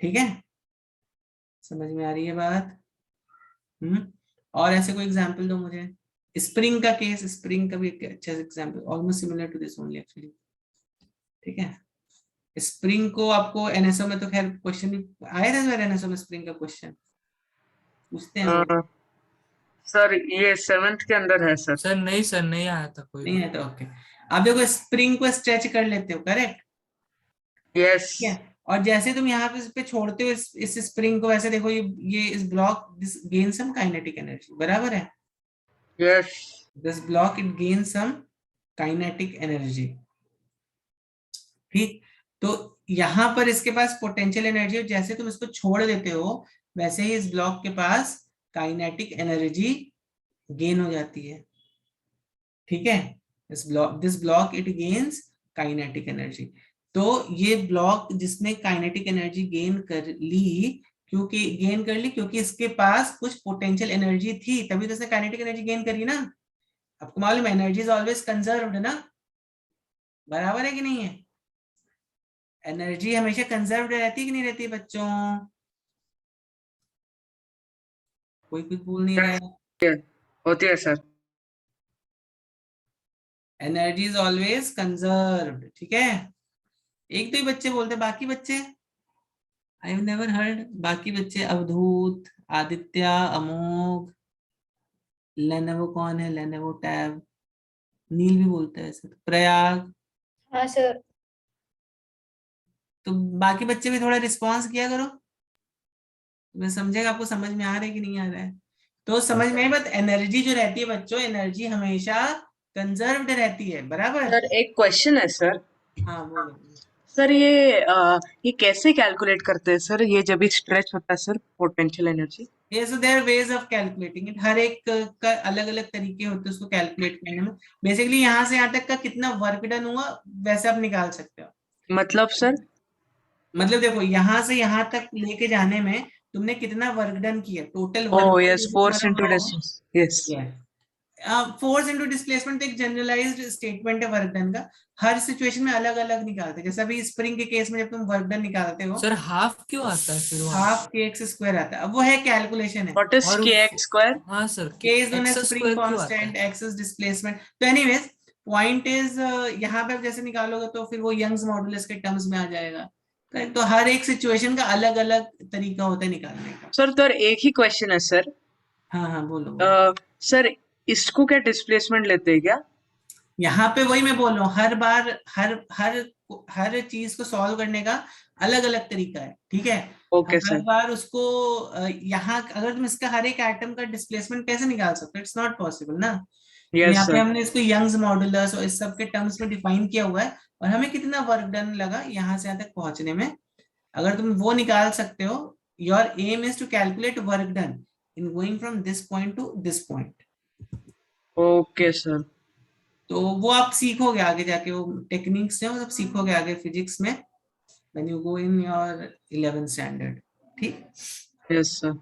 ठीक है, समझ में आ रही है बात? और ऐसे कोई एग्जांपल दो मुझे, स्प्रिंग का केस, स्प्रिंग का भी एक अच्छा example, almost similar to this only actually. ठीक है, स्प्रिंग को आपको एनएसओ में तो खैर क्वेश्चन आया था, एनएसओ में स्प्रिंग का क्वेश्चन पूछते हैं वो। सर ये 7th के अंदर है सर। सर नहीं, सर नहीं आया था कोई नहीं भी। है तो ओके, आप देखो स्प्रिंग को स्ट्रेच कर लेते हो, करेक्ट? यस। ठीक है, और जैसे तुम यहाँ पे इस पे छोड़ते हो इस स्प्रिंग को, वैसे देखो ये इस block this gain some kinetic energy, बराबर है, yes. This block it gain some kinetic energy. ठीक, तो यहाँ पर इसके पास पोटेंशियल एनर्जी, जैसे तुम इसको छोड़ देते हो वैसे ही इस ब्लॉक के पास काइनेटिक एनर्जी गेन हो जाती है। ठीक है, this block it gains kinetic energy. तो ये ब्लॉक जिसने काइनेटिक एनर्जी गेन कर ली, क्योंकि इसके पास कुछ पोटेंशियल एनर्जी थी, तभी तो इसने काइनेटिक एनर्जी गेन करी ना। आपको मालूम है एनर्जी इज ऑलवेज कंजर्व्ड ना, बराबर है कि नहीं है? एनर्जी हमेशा कंजर्व्ड रहती है कि नहीं रहती है बच्चों? कोई कुछ बोल नहीं रहा है। होती है sir. Energy is always conserved, ठीक है, एक दो ही बच्चे बोलते, बाकी बच्चे आई हैव नेवर हर्ड, बाकी बच्चे अवधूत, आदित्य, अमोघ, लेनेवो कौन है, लेनेवो टैब, नील भी बोलता है ऐसे, प्रयाग, हाँ सर। तो बाकी बच्चे भी थोड़ा रिस्पॉन्स किया करो, मैं समझेगा आपको समझ में आ रहा है कि नहीं आ रहा है। तो समझ में आई बात, एनर्जी जो रहती है बच्चों, एनर्जी हमेशा कंजर्व्ड रहती है, बराबर? सर एक क्वेश्चन है सर। हाँ बोलो। सर ये कैसे कैलकुलेट करते हैं सर, ये जब भी स्ट्रेच होता है सर पोटेंशियल एनर्जी? ये so there ways of calculating it, हर एक का अलग अलग तरीके होते हैं उसको कैलकुलेट करने में। बेसिकली यहाँ से यहाँ तक का कितना वर्क डन हुआ वैसे आप निकाल सकते हो। मतलब सर? मतलब देखो यहाँ से यहाँ तक लेके जाने में तुमने कितना वर्क डन किया, total oh work yes, force into distance. Yes. Force into displacement एक जनरलाइज्ड स्टेटमेंट है वर्क डन का, हर सिचुएशन में अलग अलग निकालते हैं। जैसे अभी स्प्रिंग के केस में जब तुम वर्क डन निकालते हो, सर हाफ क्यों आता है फिर वहां? हाफ के एक्स स्क्वायर आता है, अब वो है कैलकुलेशन है। व्हाट इज और के एक्स स्क्वायर? हाँ sir, K is known as x spring square क्यों आता constant, है? x is displacement. तो anyways, point is यहाँ पे जैसे निकालोगे तो फिर वो यंग्स मॉडुलस के टर्म्स में आ जाएगा। करेक्ट, तो हर एक सिचुएशन का अलग अलग तरीका होता है निकालने का। सर तो एक ही क्वेश्चन है सर। हाँ हाँ बोलो बोलो। सर इसको क्या डिस्प्लेसमेंट लेते हैं क्या? यहाँ पे वही मैं बोल रहा हूँ, हर बार हर चीज को सॉल्व करने का अलग अलग तरीका है, ठीक है? ओके हर सर। बार उसको यहाँ अगर तुम इसका हर एक एटम का डिस्प्लेसमेंट कैसे निकाल सकते हो, इट्स नॉट पॉसिबल ना। तो यस यहाँ पे सर। हमने इसको यंग्स मॉडुलस और इस सब के टर्म्स में डिफाइन किया हुआ है, और हमें कितना वर्क डन लगा यहाँ से यहाँ तक पहुंचने में, अगर तुम वो निकाल सकते हो, your aim is to calculate work done in going from this point to this point. Okay sir. तो वो आप सीखोगे आगे जाके, वो टेक्निक्स हैं वो सब सीखोगे आगे फिजिक्स में when you go in your 11th standard. ठीक, यस सर।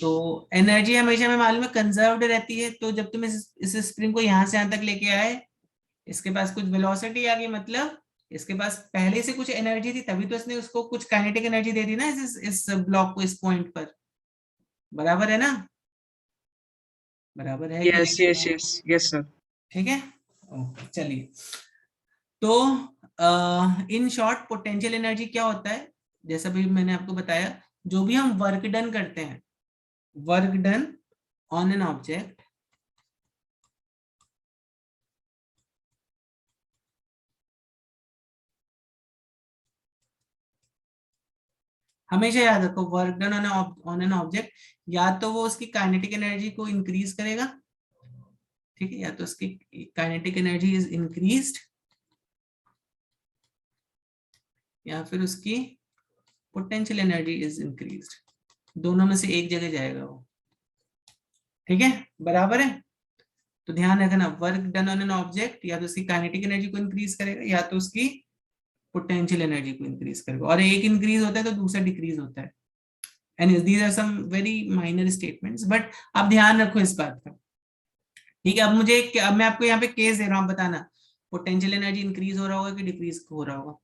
तो एनर्जी हमेशा हमें मालूम है कंजर्व्ड रहती है, तो जब तुम इस स्प्रिंग को यहाँ से यहाँ तक लेके आए, इसके पास कुछ वेलोसिटी आ गई, मतलब इसके पास पहले से कुछ एनर्जी थी, तभी तो इसने उसको कुछ काइनेटिक एनर्जी दे दी ना इस ब्लॉक को इस पॉइंट पर, बराबर है ना? बराबर है कि यस नहीं? Yes yes yes sir. ठीक है, ओके चलिए, तो इन शॉर्ट पोटेंशियल एनर्जी क्या होता है, जैसा भी मैंने आपको बताया, जो भी हम वर्क डन करते हैं, work done on an object, हमेशा याद रखो work done on an object, या तो वो उसकी काइनेटिक एनर्जी को इंक्रीज करेगा, ठीक है, या तो उसकी काइनेटिक एनर्जी इज इंक्रीज्ड, या फिर उसकी पोटेंशियल एनर्जी इज इंक्रीज्ड, दोनों में से एक जगह जाएगा वो, ठीक है, बराबर है। तो ध्यान रखना, work done on an object या तो उसकी काइनेटिक एनर्जी को इंक्रीज करेगा या तो उसकी पोटेंशियल एनर्जी को इंक्रीज करेगा, और एक इंक्रीज होता है तो दूसरा डिक्रीज होता है। And these are some very minor statements, but आप ध्यान रखो इस बात का, ठीक है। अब मैं आपको यहाँ पे केस दे रहा हूँ, बताना पोटेंशियल एनर्जी इंक्रीज हो रहा होगा कि डिक्रीज हो रहा होगा।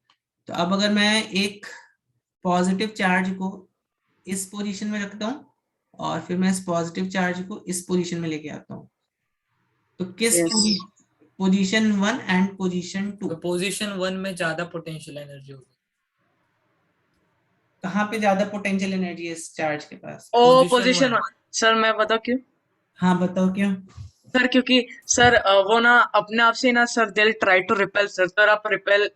तो अब अगर मैं एक पॉजिटिव चार्ज को इस पोजीशन में रखता हूँ और फिर मैं इस पॉजिटिव चार्ज को इस पोजीशन में लेके आता हूँ, तो किस Yes. पोजीशन 1 एंड पोजीशन 2, तो पोजीशन 1 में ज्यादा पोटेंशियल एनर्जी होगी। कहाँ पे ज्यादा पोटेंशियल एनर्जी है इस चार्ज के पास? ओ Position पोजीशन one. 1 सर, मैं बताऊं क्यों? हाँ बताओ क्यों? सर क्योंकि सर वो ना अपने आप से ना सर दिल ट्राई टू रिपेल सर आप रिपेल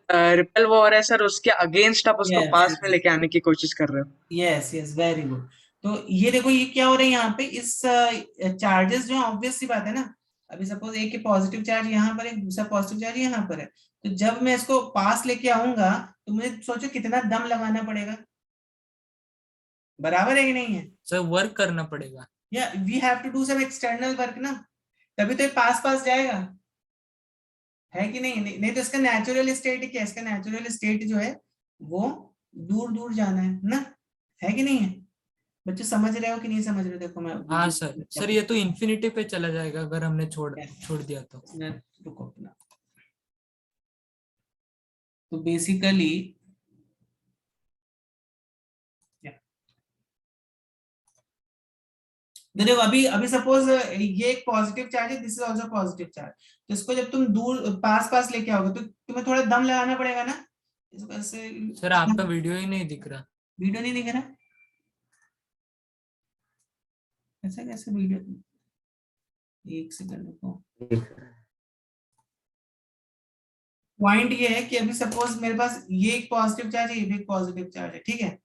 वो हो रहा है सर, उसके अगेंस्ट आप उसको Yes, पास yes. में लेके आने की कोशिश कर रहे हो। Yes yes, very good. तो ये देखो ये क्या हो रहा है यहाँ पे, इस चार्जेस जो ऑब्वियस सी बात है ना, अभी सपोज एक के पॉजिटिव चार्ज यहाँ पर है, दूसरा पॉजिटिव चार्ज यहाँ पर है, तो जब मैं इसको पास लेके आऊंगा तो मुझे सोचो कितना दम लगाना पड़ेगा, बराबर है कि नहीं है? सर वर्क करना पड़ेगा। या we have to do some external work ना, तभी तो ये पास पास जाएगा, है कि नहीं? नहीं तो इसका नेचुरल स्टेट क्या है? इसका नेचुरल स्टेट जो है वो दूर दूर जाना है ना, है कि नहीं है? बच्चे समझ रहे हो कि नहीं समझ रहे हो? देखो मैं हाँ सर ये तो इन्फिनिटी पे चला जाएगा अगर हमने छोड़ दिया तो। रुको अपना, तो बेसिकली देखो अभी अभी सपोज ये एक पॉजिटिव चार्ज है, this is also positive charge, तो इसको जब तुम दूर पास पास लेके आओगे तो तुम्हें थोड़ा दम लगाना पड़ेगा ना, इस वजह से। सर आपका वीडियो ही नहीं दिख रहा। वीडियो नहीं दिख रहा? ऐसा कैसे वीडियो? एक सेकंड रुको। पॉइंट ये है कि अभी सपोज मेरे पास ये एक पॉजिटिव चार्ज है, ये भी एक पॉजिटिव चार्ज है, ठीक है।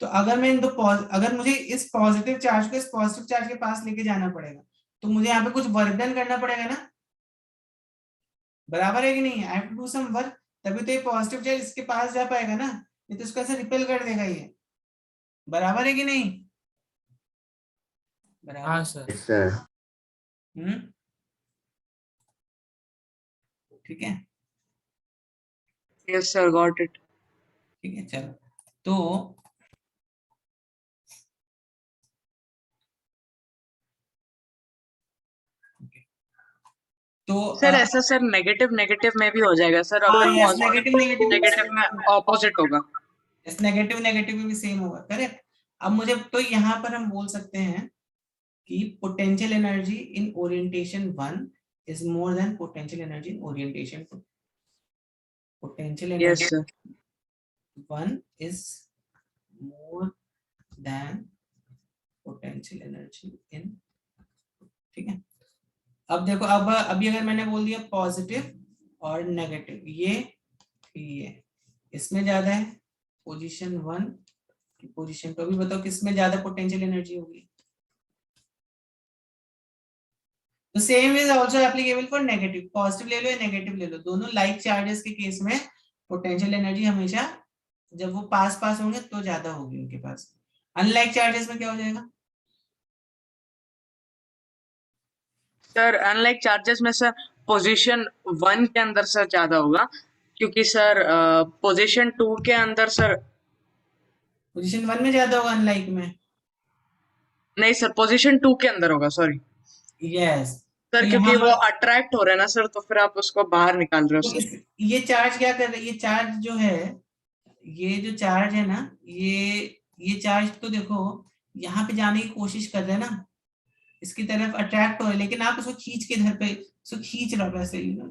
तो अगर मैं अगर मुझे इस पॉजिटिव चार्ज को इस पॉजिटिव चार्ज के पास लेके जाना पड़ेगा, तो मुझे यहाँ पे कुछ वर्क डन करना पड़ेगा ना, बराबर है कि नहीं? I have to do some work, तभी तो ये पॉजिटिव चार्ज इसके पास जा पाएगा ना, नहीं तो इसको ऐसे रिपेल कर देगा ये, बराबर है कि नहीं? बराबर। हाँ सर। ठीक है यस सर, गॉट इट। ठीक है, चलो तो सर ऐसा सर नेगेटिव नेगेटिव में भी हो जाएगा सर, हाँ, अगर yes, पॉजिटिव नेगेटिव में ऑपोजिट होगा। नेगेटिव नेगेटिव भी सेम होगा, करेक्ट। अब मुझे तो यहाँ पर हम बोल सकते हैं कि potential energy in orientation 1 is more than potential energy in orientation 2। Potential yes energy sir, 1 is more than potential energy in, ठीक है। अब देखो, अब अभी अगर मैंने बोल दिया पॉजिटिव और नेगेटिव, ये इसमें ज्यादा है पोजीशन 1 की पोजीशन 2, अभी बताओ किसमें ज्यादा पोटेंशियल एनर्जी होगी? तो same is also applicable for negative, positive ले लो या नेगेटिव ले लो, दोनों लाइक चार्जेस के केस में पोटेंशियल एनर्जी हमेशा जब वो पास पास होंगे तो ज्यादा होगी उनके पास। अनलाइक चार्जेस में क्या हो जाएगा? सर अनलाइक चार्जेस में सर पोजीशन 1 के अंदर सर ज्यादा होगा, क्योंकि सर पोजीशन 2 के अंदर सर, पोजीशन 1 में ज्यादा होगा अनलाइक में? नहीं सर पोजीशन 2 के अंदर होगा, सॉरी यस। सर, तो क्योंकि यहाँ वो अट्रैक्ट हो रहा है ना सर, तो फिर आप उसको बाहर निकाल रहे हो तो सर। ये चार्ज क्या कर रहा है? ये चार्ज जो है, ये जो चार्ज है ना, ये चार्ज तो देखो यहाँ पे जाने की कोशिश कर रहा है ना, इसकी तरफ अट्रैक्ट हो रहे, लेकिन आप उसको खींच के इधर पे इसको खींच रहे हो वैसे ही ना,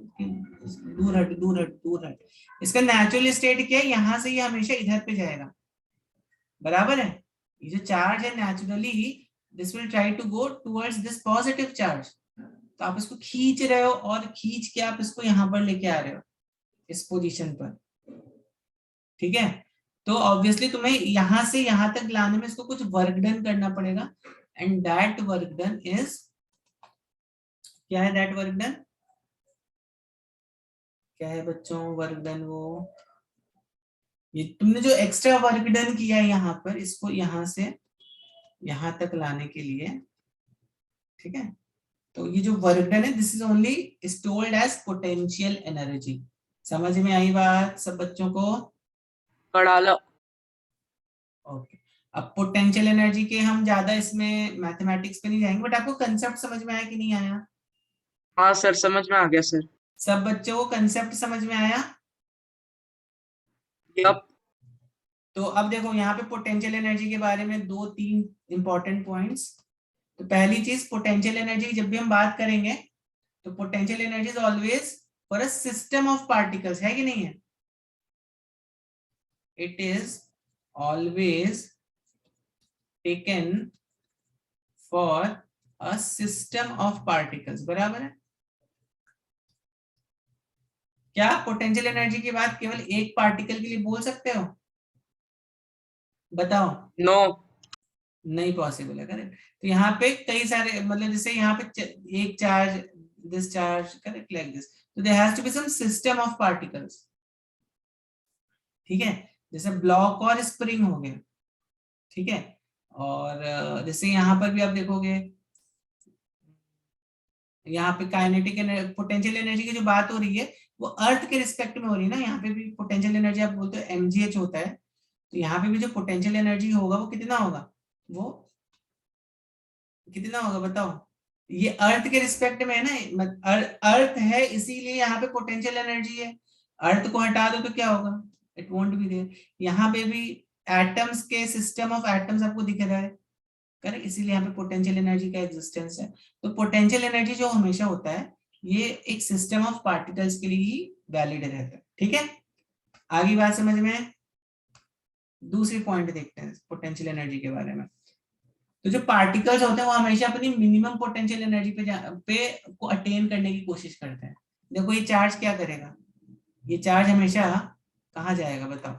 दूर हट दूर हट दूर हट। इसका नेचुरल स्टेट क्या है, यहाँ से ये हमेशा इधर पे जाएगा, बराबर है। ये जो चार्ज है naturally this will try to go towards this positive charge, तो आप इसको खींच रहे हो और खींच के आप इसको यहाँ पर लेके आ रहे हो इस पोजीशन पर, ठीक है। तो ऑब्वियसली तुम्हें यहां से यहां तक लाने में इसको कुछ वर्क डन करना पड़ेगा, and that work done is, क्या है दैट वर्क डन, क्या है बच्चों वर्क डन? वो ये तुमने जो एक्स्ट्रा वर्क डन किया है यहाँ पर, इसको यहाँ से यहाँ तक लाने के लिए, ठीक है। तो ये जो वर्क डन है this is only stored as potential energy. समझ में आई बात सब बच्चों को? पढ़ा लो। ओके, अब पोटेंशियल एनर्जी के हम ज्यादा इसमें मैथमेटिक्स पे नहीं जाएंगे, बट आपको कंसेप्ट समझ में आया कि नहीं आया? हाँ सर, समझ में आ गया सर। सब बच्चों को कंसेप्ट समझ में आया? यप। तो अब देखो यहाँ पे पोटेंशियल एनर्जी के बारे में 2-3 इंपॉर्टेंट पॉइंट्स। तो पहली चीज, पोटेंशियल एनर्जी जब भी हम बात करेंगे तो potential energy is always for a system of particles, है कि नहीं है? It is always taken for a system of particles, बराबर है। क्या पोटेंशियल एनर्जी की बात केवल एक पार्टिकल के लिए बोल सकते हो? बताओ। नो। नहीं पॉसिबल है, करेक्ट। तो यहाँ पे कई सारे, मतलब जैसे यहाँ पे एक charge, this charge, correct, like this, तो there has to be some system of particles, ठीक है। जैसे ब्लॉक और स्प्रिंग हो गया, ठीक है। और जैसे यहाँ पर भी आप देखोगे, यहाँ पे काइनेटिक पोटेंशियल एनर्जी की जो बात हो रही है वो अर्थ के रिस्पेक्ट में हो रही है ना। यहाँ पे भी पोटेंशियल एनर्जी आप बोलते हो mgh होता है, तो यहाँ पे भी जो पोटेंशियल एनर्जी होगा वो कितना होगा, वो कितना होगा बताओ? ये अर्थ के रिस्पेक्ट में है ना, अर्थ है इसीलिए यहाँ पे पोटेंशियल एनर्जी है। अर्थ को हटा दो तो क्या होगा, इट वोंट बी देयर। यहाँ पे भी एटम्स के सिस्टम ऑफ एटम्स आपको दिख रहा है, करेक्ट, इसीलिए यहाँ पे पोटेंशियल एनर्जी का एग्जिस्टेंस है। तो पोटेंशियल एनर्जी जो हमेशा होता है ये एक सिस्टम ऑफ पार्टिकल्स के लिए ही वैलिड रहता है, ठीक है। आगे बात समझ में? दूसरी पॉइंट देखते हैं पोटेंशियल एनर्जी के बारे में। तो जो पार्टिकल्स होते हैं वो हमेशा अपनी मिनिमम पोटेंशियल एनर्जी पे को अटेन करने की कोशिश करते हैं। देखो ये चार्ज क्या करेगा, ये चार्ज हमेशा कहाँ जाएगा बताओ?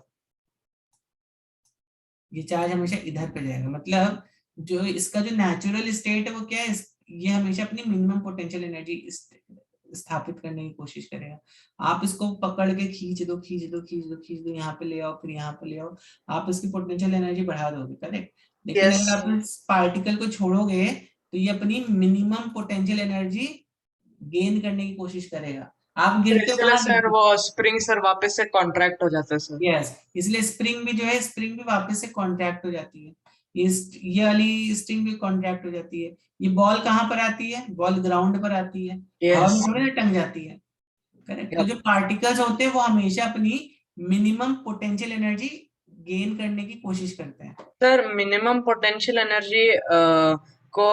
ये चार्ज हमेशा इधर पे जाएगा, मतलब जो इसका जो नेचुरल स्टेट है वो क्या है, ये हमेशा अपनी मिनिमम पोटेंशियल एनर्जी स्थापित करने की कोशिश करेगा। आप इसको पकड़ के खींच दो खींच दो खींच दो खींच दो, यहाँ पे ले आओ फिर यहाँ पे ले आओ, आप इसकी पोटेंशियल एनर्जी बढ़ा दोगे, करेक्ट। लेकिन Yes. अगर आप इस पार्टिकल को छोड़ोगे तो ये अपनी मिनिमम पोटेंशियल एनर्जी गेन करने की कोशिश करेगा। आप गिरते हो इसलिए कहाँ सर गिरते हो? वो स्प्रिंग सर वापस से कॉन्ट्रैक्ट हो जाता है सर। यस, इसलिए स्प्रिंग भी जो है, स्प्रिंग भी वापस से कॉन्ट्रैक्ट हो जाती है। ये वाली स्प्रिंग भी कॉन्ट्रैक्ट हो जाती है। ये बॉल कहाँ पर आती है? बॉल ग्राउंड पर आती है, हवा में यस। थोड़ी ना टंग जाती है, करेक्ट। तो जो पार्टिकल्स होते हैं वो हमेशा अपनी मिनिमम पोटेंशियल एनर्जी गेन करने की कोशिश करते हैं। सर मिनिमम पोटेंशियल एनर्जी को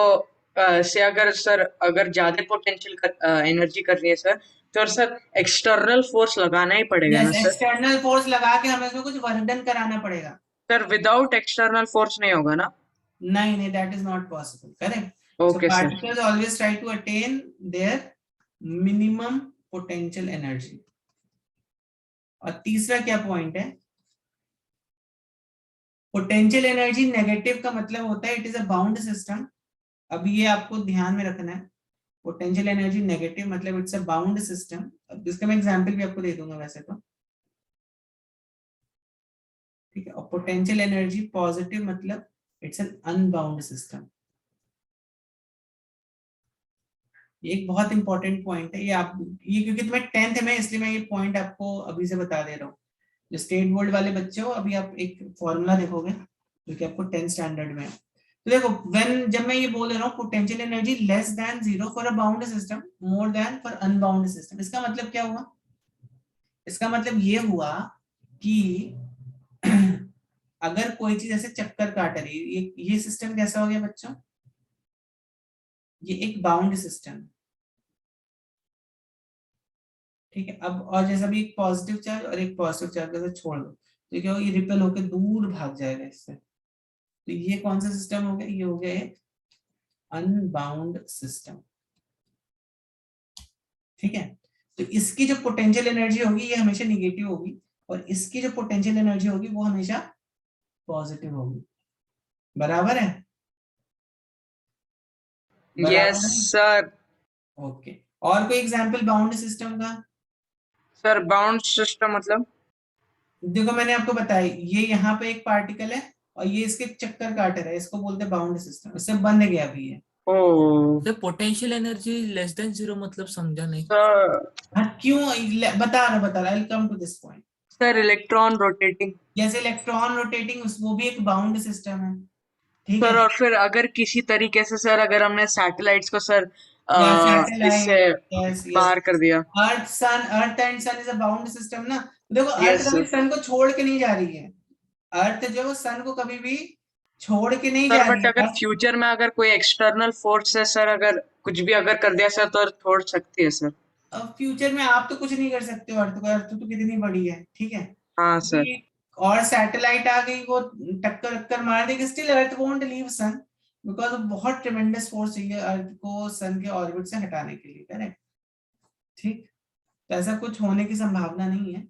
से अगर सर अगर ज्यादा पोटेंशियल एनर्जी कर रही है सर, तो सर एक्सटर्नल फोर्स लगाना ही पड़ेगा ना यस, सर। एक्सटर्नल फोर्स लगा के हमें उसमें कुछ वर्क डन कराना पड़ेगा। सर विदाउट एक्सटर्नल फोर्स नहीं होगा ना? नहीं नहीं, that is not possible, correct. So okay sir. particles always try to attain their minimum potential energy. और तीसरा क्या पॉइंट है? पोटेंशियल एनर्जी नेगेटिव का मतलब होता है it is a bound system. अब ये आपको ध्यान में रखना है, पोटेंशियल एनर्जी नेगेटिव मतलब इट्स अ बाउंड सिस्टम। अब इसका मैं एग्जांपल भी आपको दे दूंगा वैसे तो, ठीक है। और पोटेंशियल एनर्जी पॉजिटिव मतलब इट्स एन अनबाउंड सिस्टम। ये एक बहुत इंपॉर्टेंट पॉइंट है, ये क्योंकि तुम्हें 10th में, इसलिए मैं ये पॉइंट आपको अभी से बता दे रहा हूँ। जो स्टेट बोर्ड वाले बच्चे हो, अभी आप एक फॉर्मूला देखोगे जो कि आपको 10th स्टैंडर्ड में है। तो देखो जब मैं ये बोल रहा हूँ potential energy less than 0 for a bound system, more than for unbound system, इसका मतलब क्या हुआ? इसका मतलब ये हुआ कि अगर कोई चीज ऐसे चक्कर काट रही है, ये सिस्टम कैसा हो गया बच्चों? ये एक बाउंड सिस्टम है, ठीक है। अब और जैसा भी एक पॉजिटिव चार्ज और एक पॉजिटिव चार्ज का छोड़ दो तो क्या होगा, ये रिपेल होकर दूर भाग जाएगा इससे। तो ये कौन सा सिस्टम हो गया, ये हो गया एक अनबाउंड सिस्टम, ठीक है। तो इसकी जो पोटेंशियल एनर्जी होगी ये हमेशा निगेटिव होगी, और इसकी जो पोटेंशियल एनर्जी होगी वो हमेशा पॉजिटिव होगी, बराबर है? Yes sir. ओके, और कोई एग्जांपल बाउंड सिस्टम का? सर बाउंड सिस्टम मतलब? देखो मैंने आपको बताया, ये यहाँ पे एक पार्टिकल है और ये इसके चक्कर काट रहा है, इसको बोलते हैं बाउंड सिस्टम, इससे बंध गया अभी है। ओ तो पोटेंशियल एनर्जी लेस देन 0 मतलब समझा नहीं। सर। हाँ क्यों, बता रहा, I will come to this point. Sir electron rotating. जैसे इलेक्ट्रॉन रोटेटिंग, वो भी एक बाउंड सिस्टम है, ठीक सर है। और फिर अगर किसी तरीके से सर अगर हमने सैटेलाइट्स को सर या इससे सैटेलाइट, यस बाहर कर दिया। Earth and sun is a bound system ना। देखो अर्थ यस कभी सर। सन को छोड़ के नहीं जा रही है, अर्थ जो सन को कभी भी छोड़ के नहीं सर जा बट रही अगर है। फ्यूचर में अगर कोई एक्सटर्नल फोर्स है सर, अगर कुछ भी अगर कर दिया सर तो छोड़ सकती है सर। अब फ्यूचर में आप तो कुछ नहीं कर सकते हो, अर्थ तो कितनी बड़ी है, ठीक है। हाँ सर। अभी और सैटेलाइट आ गई, वो टक्कर टक्कर मार देगी, still earth won't leave sun, because बहुत ट्रेमेंडस फोर्स चाहिए अर्थ को सन के ऑर्बिट से हटाने के लिए, करेक्ट, ठीक। तो ऐसा कुछ होने की संभावना नहीं है,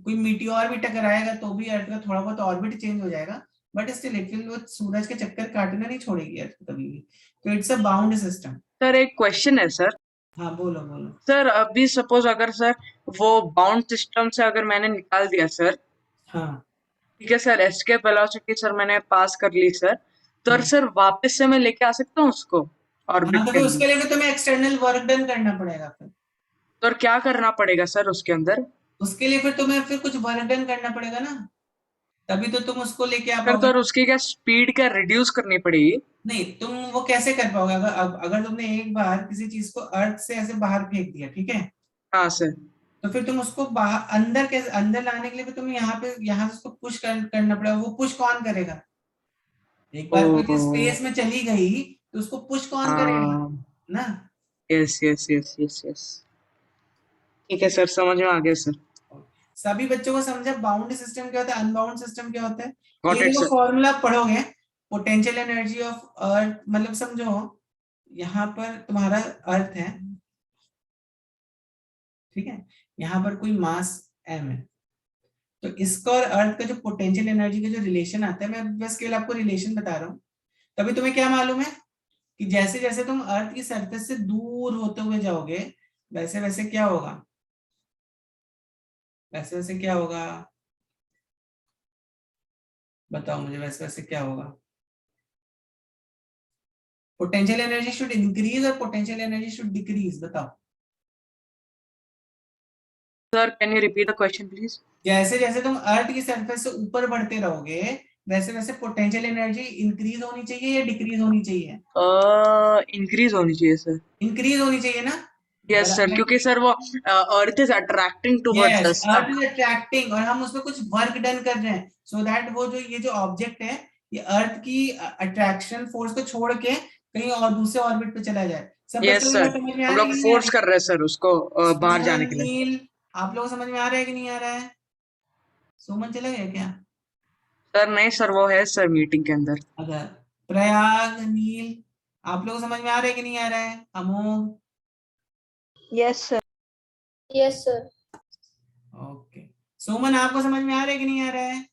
कोई मीटियोर भी टकराएगा तो भी अर्थ का थोड़ा बहुत ऑर्बिट चेंज हो जाएगा, बट स्टिल इट विल, वो सूरज के चक्कर काटना नहीं छोड़ेगी अर्थ कभी भी। तो it's a bound system. Sir एक क्वेश्चन है सर। हाँ बोलो बोलो। सर अभी सपोज अगर सर वो बाउंड सिस्टम से अगर मैंने निकाल दिया सर, हाँ ठीक है सर, एस्केप वेलोसिटी सर मैंने पास कर ली सर, तो सर वापस से मैं लेके आ सकता हूँ उसको ऑर्बिट हाँ, तो के फिर अंदर? उसके लिए भी तुम्हें एक्सटर्नल वर्क डन करना पड़ेगा फिर। तो क्या करना पड़ेगा सर उसके अंदर? उसके लिए फिर तुम्हें फिर कुछ वर्क डन करना पड़ेगा ना, तभी तो तुम उसको लेके आ सर पाओगे। तो उसकी क्या स्पीड क्या रिड्यूस करनी पड़ेगी? नहीं, तुम वो कैसे कर पाओगे, अगर तुमने एक बार किसी चीज को अर्थ से ऐसे बाहर फेंक दिया, ठीक है, हाँ सर। तो फिर तुम उसको बाहर अंदर कैसे, अंदर लाने के लिए भी तुम्हें यहाँ से उसको पुश करना पड़ेगा। वो पुश कौन करेगा? एक बार कोई चीज ओ स्पेस में चली गई तो उसको पुश कौन करेगा हाँ। ना। Yes yes yes yes yes. ठीक है सर, समझ में आ गया सर। सभी बच्चों को समझा बाउंड सिस्टम क्या होता है, अनबाउंड सिस्टम क्या होता है। गॉट ये इट देखो सर। फॉर्मूला पढ़ोगे, पोटेंशियल एनर्जी ऑफ अर्थ, मतलब समझो यहाँ पर तुम्हारा अर्थ है, ठीक है, यहाँ पर कोई मास m है, तो इसका और अर्थ का जो पोटेंशियल एनर्जी का जो रिलेशन आता है, मैं बस केवल आपको रिलेशन बता रहा हूँ। तभी तुम्हें क्या मालूम है कि जैसे जैसे तुम अर्थ की सरफेस से दूर होते हुए जाओगे, वैसे वैसे क्या होगा, वैसे वैसे क्या होगा, बताओ मुझे, वैसे वैसे क्या होगा। पोटेंशियल एनर्जी शुड इंक्रीज और पोटेंशियल एनर्जी शुड डिक्रीज, बताओ। Sir can you repeat the question please? जैसे जैसे तुम अर्थ की सरफेस से ऊपर बढ़ते रहोगे, वैसे वैसे पोटेंशियल एनर्जी इंक्रीज होनी चाहिए या डिक्रीज होनी चाहिए? इंक्रीज होनी चाहिए सर। इंक्रीज होनी चाहिए ना। यस सर, क्योंकि सर वो Earth is attracting towards yes, us ना। अर्थ इज अट्रैक्टिंग और हम उसमें कुछ वर्क डन कर रहे हैं, सो दैट वो जो ये जो ऑब्जेक्ट है, ये अर्थ की अट्रैक्शन फोर्स को छोड़ के कहीं और दूसरे ऑर्बिट पे चला जाए। सब यस बच्चों को सर, समझ में आ हम रहा है लोग कि नहीं आ फोर्स रही? कर रहे हैं सर उसको बाहर जाने सुमन, के लिए। नील, आप लोगों को समझ में आ रहा है कि नहीं आ रहा है? सुमन चला गया क्या? सर नहीं सर, वो है सर मीटिंग के अंदर। अगर प्रयाग, नील, आप लोगों को समझ में आ रहा है कि नहीं आ रहा है? Amogh, yes sir. Yes, sir. Okay, Suman आपको समझ में आ रहा है कि नहीं आ रहा है?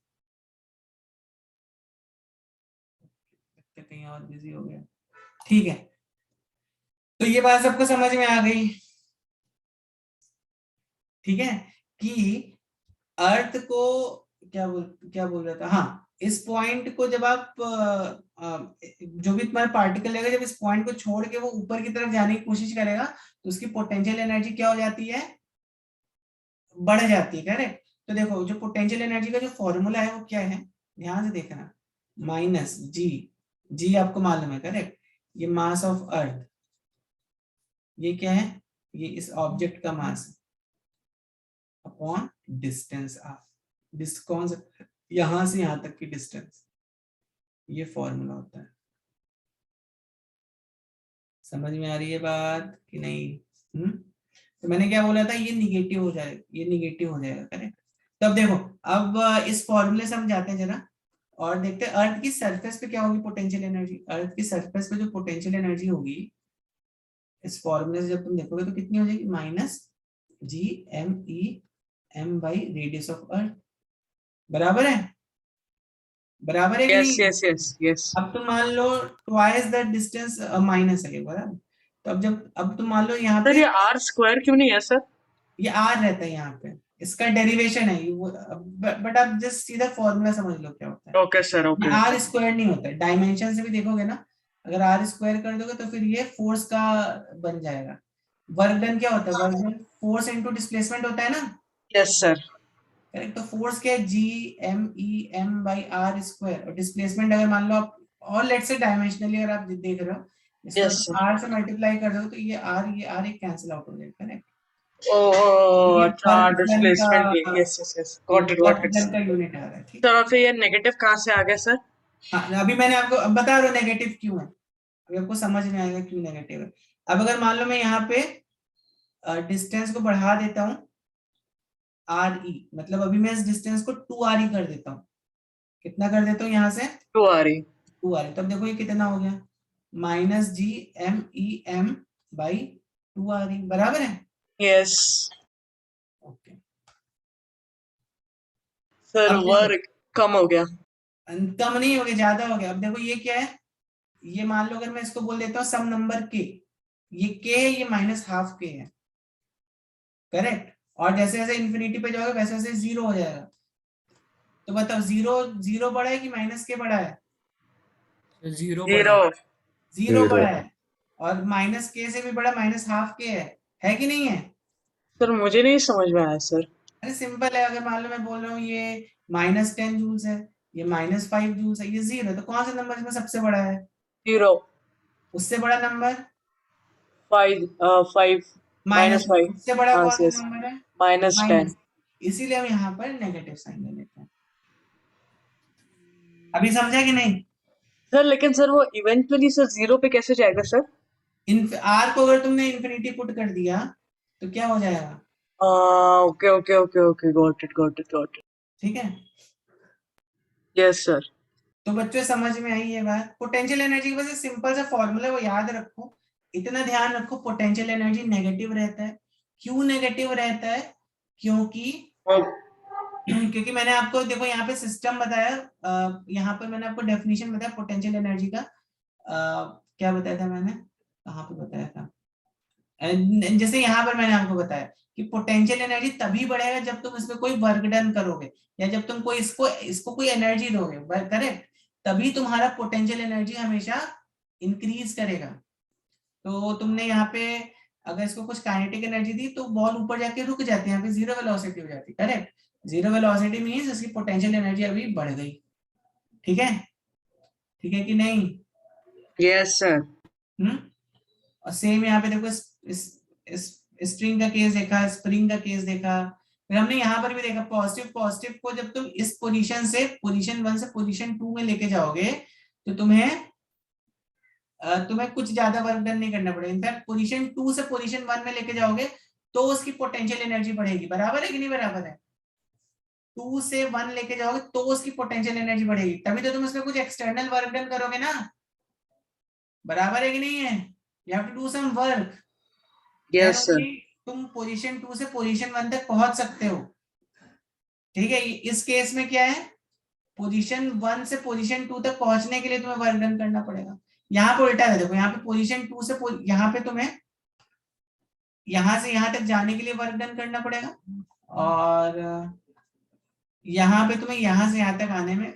कहीं और बिजी हो गया, ठीक है। तो ये बात सबको समझ में आ गई, ठीक है, कि अर्थ को क्या बोल रहा था, हाँ, इस पॉइंट को जब आप जो भी तुम्हारा पार्टिकल लेगा, जब इस पॉइंट को छोड़ के वो ऊपर की तरफ जाने की कोशिश करेगा, तो उसकी पोटेंशियल एनर्जी क्या हो जाती है, बढ़ जाती है, करेक्ट। तो देखो जो पोटेंशियल एनर्जी का जो फॉर्मूला है वो क्या है, ध्यान से देखना, माइनस जी, जी आपको मालूम है, करेक्ट। ये मास ऑफ अर्थ, ये क्या है, ये इस ऑब्जेक्ट का मास है अपॉन डिस्टेंस आर, कौन सा, यहां से यहां तक की डिस्टेंस, ये फॉर्मूला होता है, समझ में आ रही है बात कि नहीं? तो मैंने क्या बोला था, ये निगेटिव हो जाएगा, ये निगेटिव हो जाएगा, करेक्ट। तो अब देखो, अब इस फॉर्मूले से हम जाते हैं जरा और देखते हैं अर्थ की सरफेस पे क्या होगी पोटेंशियल एनर्जी। अर्थ की सरफेस पे जो पोटेंशियल एनर्जी होगी इस फॉर्मूले से जब तुम देखोगे तो कितनी हो जाएगी, minus G M E M by radius of earth. बराबर है, बराबर है कि यस नहीं? यस यस यस अब तुम मान लो ट्वाइस द डिस्टेंस माइनस है, बराबर। तो अब तुम मान लो यहाँ सर, पे ये आर स्क्वायर क्यों नहीं है सर? ये आर रहता है यहाँ पे, इसका डेरिवेशन है वो, बट आप जस्ट सीधा फॉर्मूला समझ लो क्या होता है। Okay sir, okay. R square नहीं होता है, डायमेंशन से भी देखोगे ना, अगर आर स्क्वायर कर दोगे तो फिर ये फोर्स का बन जाएगा। वर्क डन क्या होता है, work done force into displacement होता है ना, यस सर। करेक्ट। तो फोर्स क्या है, G M E M by R square, और डिस्प्लेसमेंट अगर मान लो आप, और लेट्स से डायमेंशनली अगर आप देख रहे हो, Yes, इसको sir. आर से मल्टीप्लाई कर दो तो ये आर एक कैंसिल आउट हो जाएगा, करेक्ट। ओह ये अच्छा, वर्क डन डिस्प्लेसमेंट। का, yes yes yes, got it work got it. Done का यूनिट आ रहा है, ठीक है। सर, और फिर ये नेगेटिव कहाँ से आ गया सर? हाँ, अभी मैंने आपको अब बता रहा हूँ नेगेटिव क्यों है, अभी आपको समझ में आएगा क्यों नेगेटिव है। अब अगर मान लो मैं यहाँ पे डिस्टेंस को बढ़ा देता हूँ आर ई, मतलब अभी मैं इस डिस्टेंस को 2r कर देता हूँ, कितना कर देता हूँ यहाँ से, 2 आ रही। 2r। तब देखो ये कितना हो गया, minus G M E M by 2r, बराबर है। यस ओके, सर, अब देखो वर्क कम हो गया। कम नहीं हो गया, ज्यादा हो गया। अब देखो ये क्या है, ये मान लो अगर मैं इसको बोल देता हूँ सम नंबर के, ये के है, ये माइनस हाफ के है, करेक्ट। और जैसे जैसे इन्फिनिटी पे जाओगे वैसे वैसे जीरो हो जाएगा। तो बताओ जीरो जीरो बड़ा है कि माइनस के बड़ा है? Zero zero. जीरो बड़ा है, और माइनस के से भी बड़ा माइनस हाफ के है कि नहीं है? सर, मुझे नहीं समझ में आया सर। अरे सिंपल है, अगर मान लो मैं बोल रहा हूँ ये -10 जूल्स है, ये -5 जूल्स है, ये जीरो है, तो कौन सा नंबर इसमें सबसे बड़ा है? जीरो। उससे बड़ा नंबर 5 माइनस, 5 उससे बड़ा हाँ कौन सा यस, नंबर है? -10। माइनस। इसीलिए हम यहाँ पर नेगेटिव साइन ले लेते हैं। अभी समझा कि नहीं? सर, लेकिन सर वो इवेंचुअली सर जीरो पे कैसे जाएगा सर? आर को अगर तुमने इंफिनिटी पुट कर दिया तो क्या हो जाएगा? Okay okay okay okay, got it got it got it. ठीक है, यस सर। तो बच्चों समझ में आई ये बात। पोटेंशियल एनर्जी की वजह सिंपल सा फॉर्मूला वो याद रखो, इतना ध्यान रखो, पोटेंशियल एनर्जी नेगेटिव रहता है। क्यों नेगेटिव रहता है? क्योंकि क्योंकि मैंने आपको देखो यहाँ पे सिस्टम बताया, यहाँ पर मैंने आपको डेफिनेशन बताया पोटेंशियल एनर्जी का, क्या बताया था मैंने, कहाँ पे बताया था, जैसे यहाँ पर मैंने आपको बताया कि पोटेंशियल एनर्जी तभी बढ़ेगा जब तुम इसमें कोई वर्क डन करोगे, या जब तुम कोई इसको कोई एनर्जी दोगे, करेक्ट, तभी तुम्हारा पोटेंशियल एनर्जी हमेशा इंक्रीज करेगा। तो तुमने यहाँ पे अगर इसको कुछ काइनेटिक एनर्जी दी तो बॉल ऊपर जाके रुक जाती है, यहाँ पे जीरो वेलोसिटी हो जाती है, करेक्ट। जीरो वेलोसिटी मींस इसकी पोटेंशियल एनर्जी अभी बढ़ गई, ठीक है, ठीक है कि नहीं? Yes sir. और सेम यहाँ पे देखो इस स्ट्रिंग का केस देखा, स्प्रिंग का केस देखा, फिर हमने यहाँ पर भी देखा पॉजिटिव को जब तुम इस पोजीशन से पोजीशन 1 से पोजीशन 2 में लेके जाओगे तो तुम्हें कुछ ज्यादा वर्क डन नहीं करना पड़ेगा। इनफैक्ट पोजीशन 2 से पोजीशन 1 में लेके जाओगे तो उसकी पोटेंशियल एनर्जी बढ़ेगी, बराबर है कि नहीं बराबर है? 2 से 1 लेके जाओगे तो उसकी पोटेंशियल एनर्जी बढ़ेगी, तभी तो तुम उसमें कुछ एक्सटर्नल वर्क डन करोगे ना, बराबर है कि नहीं है? You have to do some work, yes sir. तुम पोजीशन 2 से पोजीशन 1 तक पहुंच सकते हो, ठीक है। इस केस में क्या है, पोजीशन 1 से पोजीशन 2 तक पहुंचने के लिए तुम्हें वर्क डन करना पड़ेगा। यहाँ पे उल्टा है, देखो यहाँ पे पोजीशन 2 से यहाँ पे तुम्हें यहाँ से यहाँ तक जाने के लिए वर्क डन करना पड़ेगा, और यहाँ पे तुम्हें यहाँ से यहाँ तक आने में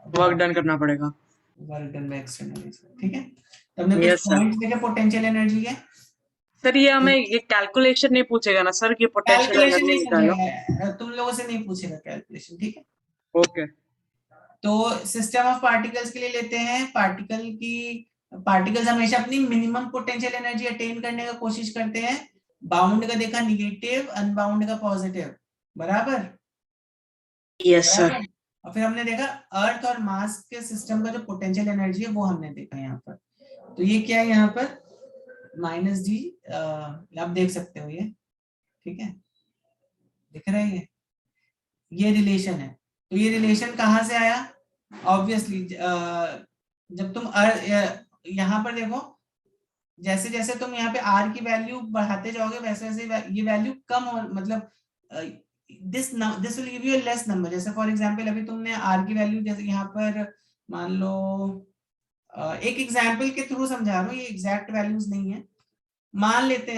वर्क डन करना पड़ेगा। वर्क डन बाय एक्सटर्नल, ठीक है। तो हमने कुछ Yes, sir. पॉइंट्स देखे पोटेंशियल एनर्जी के। सर, ये हमें ये कैलकुलेशन नहीं पूछेगा ना सर कि पोटेंशियल कैलकुलेशन एनर्जी नहीं निकालो? पूछेगा, तुम लोगों से नहीं पूछेगा कैलकुलेशन, ठीक है। ओके। तो सिस्टम ऑफ पार्टिकल्स के लिए लेते हैं, पार्टिकल्स हमेशा अपनी मिनिमम पोटेंशियल एनर्जी अटेन करने का कोशिश करते हैं। बाउंड का देखा निगेटिव, अनबाउंड का पॉजिटिव, बराबर। Yes sir. और फिर हमने देखा अर्थ और मास के सिस्टम का जो पोटेंशियल एनर्जी है वो हमने देखा यहाँ पर। तो ये क्या है यहाँ पर माइनस जी, आप देख सकते हो ये, ठीक है, दिख रहा है ये रिलेशन है। तो ये रिलेशन कहाँ से आया? ऑब्वियसली जब तुम यहाँ पर देखो, जैसे जैसे तुम यहाँ पे आर की वैल्यू बढ़ाते जाओगे वैसे वैसे ये वैल्यू कम हो, मतलब this will give you a less number. जैसे फॉर एग्जांपल अभी तुमने आर की वैल्यू, जैसे यहाँ पर मान लो एक एग्जांपल के थ्रू समझा रहा हूँ, ये एग्जैक्ट वैल्यूज नहीं है। मान लेते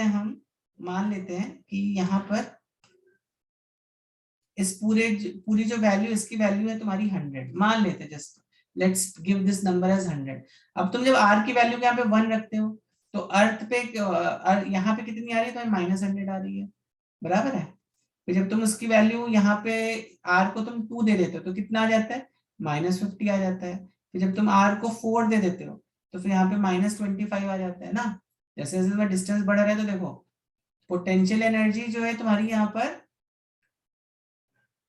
हैं कि यहाँ पर इस पूरी जो वैल्यू, इसकी वैल्यू है तुम्हारी 100, मान लेते हैं, just let's give this number as 100। अब तुम जब आर की वैल्यू यहाँ पे 1 रखते हो तो अर्थ पे यहाँ पे कितनी आ रही है? तो -100 आ रही है, बराबर है। फिर जब तुम उसकी वैल्यू यहाँ पे आर को तुम 2 दे देते हो तो कितना आ जाता है? -50 आ जाता है। फिर जब तुम आर को 4 दे देते हो तो फिर यहाँ पे -25 आ जाता है ना। जैसे जैसे डिस्टेंस बढ़ रहा है तो देखो पोटेंशियल एनर्जी जो है तुम्हारी यहाँ पर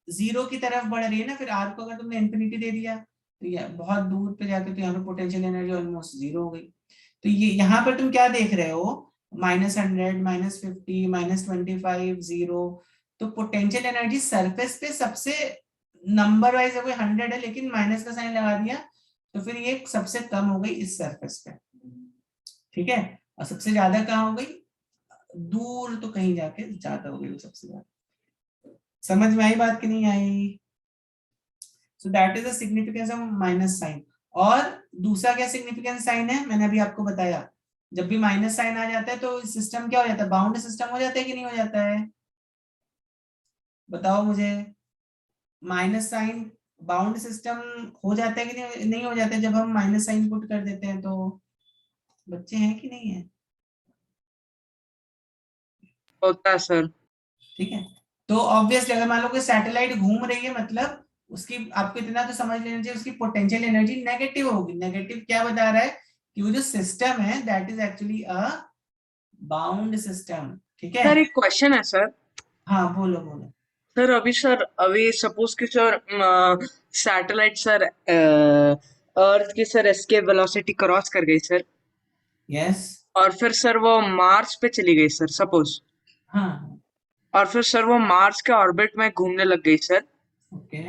0 की तरफ बढ़ रही है ना। फिर आर को अगर तुमने इंफिनिटी दे दिया तो ये बहुत दूर पे जाके तो यहाँ पे पोटेंशियल एनर्जी ऑलमोस्ट 0 हो गई। तो ये यहाँ पर तुम क्या देख रहे हो? -100, -50, -25, 0। तो पोटेंशियल एनर्जी सरफेस पे सबसे नंबर वाइज अगर 100 है लेकिन माइनस का साइन लगा दिया तो फिर ये सबसे कम हो गई इस सरफेस पे, ठीक है। और सबसे ज्यादा कहाँ हो गई? दूर तो कहीं जाके ज्यादा हो गई वो सबसे ज्यादा। समझ में आई बात कि नहीं आई? So that is the significance of minus sign. और दूसरा क्या सिग्निफिकेंस साइन है? मैंने अभी आपको बताया, जब भी माइनस साइन आ जाता है तो सिस्टम क्या हो जाता है? बाउंड सिस्टम हो जाता है कि नहीं हो जाता है? बताओ मुझे, माइनस साइन बाउंड सिस्टम हो जाता है कि नहीं हो जाता है जब हम माइनस साइन पुट कर देते हैं? तो बच्चे हैं कि नहीं है? होता है सर। ठीक है। तो ऑब्वियसली अगर मान लो कोई सैटेलाइट घूम रही है, मतलब उसकी, आपको इतना तो समझ लेना चाहिए, उसकी पोटेंशियल एनर्जी नेगेटिव होगी। नेगेटिव क्या बता रहा है? कि वो जो सिस्टम है that is actually a bound system, ठीक है। सर एक क्वेश्चन है सर। हाँ बोलो बोलो। सर अभी सपोज कि सर सैटेलाइट सर अर्थ की सर एस्केप वेलोसिटी क्रॉस कर गई सर, यस। और फिर सर वो मार्स पे चली गई सर सपोज, हाँ। और फिर सर वो मार्स के ऑर्बिट में घूमने लग गई सर। ओके।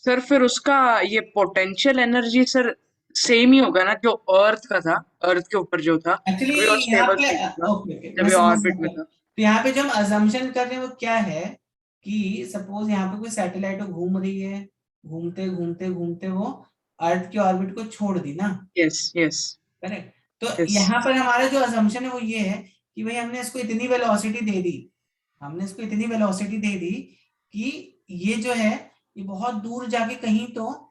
सर फिर उसका ये पोटेंशियल एनर्जी सर सेम ही होगा ना जो अर्थ का था, अर्थ के ऊपर जो था एक्चुअली जब ये यहाँ स्टेबल पे, स्टेट में था, ओके ओके, जब मैं ये समझ ऑर्बिट में गया। था। तो यहाँ पे जो हम अजम्पशन कर रहे हैं वो क्या है कि सपोज यहाँ पे कोई सैटेलाइट घूम रही है, घूमते घूमते घूमते वो अर्थ की ऑर्बिट को छोड़ दी ना, यस यस करेक्ट। तो यस। यहाँ पर हमारा जो अजम्पशन है वो ये है कि भाई हमने इसको इतनी वेलोसिटी दे दी, कि ये जो है ये बहुत दूर जाके कहीं तो,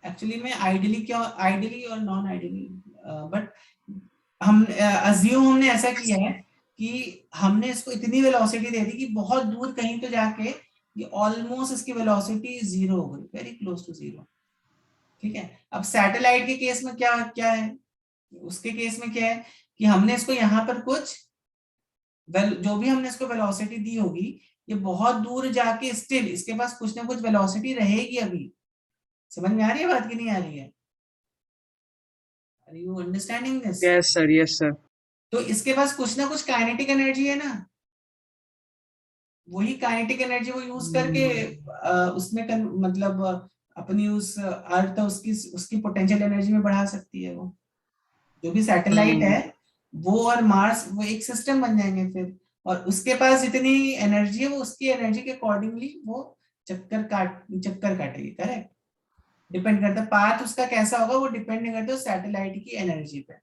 एक्चुअली में आइडियली क्या, आइडियली और नॉन आइडियली, बट हम अज्यूम हमने ऐसा किया है कि हमने इसको इतनी वेलोसिटी दे दी कि बहुत दूर कहीं तो जाके ये ऑलमोस्ट इसकी वेलोसिटी 0 हो गई, वेरी क्लोज टू 0, ठीक है। अब सैटेलाइट के केस में क्या क्या है? उसके केस में क्या है कि हमने इसको यहाँ पर कुछ जो भी हमने इसको वेलोसिटी दी होगी ये बहुत दूर जाके स्टिल इसके पास कुछ ना कुछ वेलोसिटी रहेगी अभी। समझ में आ रही है बात कि नहीं आ रही है? Are you understanding this? Yes sir yes sir. तो इसके पास कुछ ना कुछ काइनेटिक एनर्जी है ना, वही काइनेटिक एनर्जी वो यूज करके उसमें मतलब अपनी उस अर्थ उसकी उसकी पोटेंशियल एनर्जी में बढ़ा सकती है। वो जो भी सैटेलाइट है वो और मार्स वो एक सिस्टम बन जाएंगे फिर, और उसके पास जितनी एनर्जी है वो उसकी एनर्जी के अकॉर्डिंगली वो चक्कर काटेगी, करेक्ट। डिपेंड करता है पाथ उसका कैसा होगा, वो डिपेंड नहीं करता सैटेलाइट की एनर्जी पे,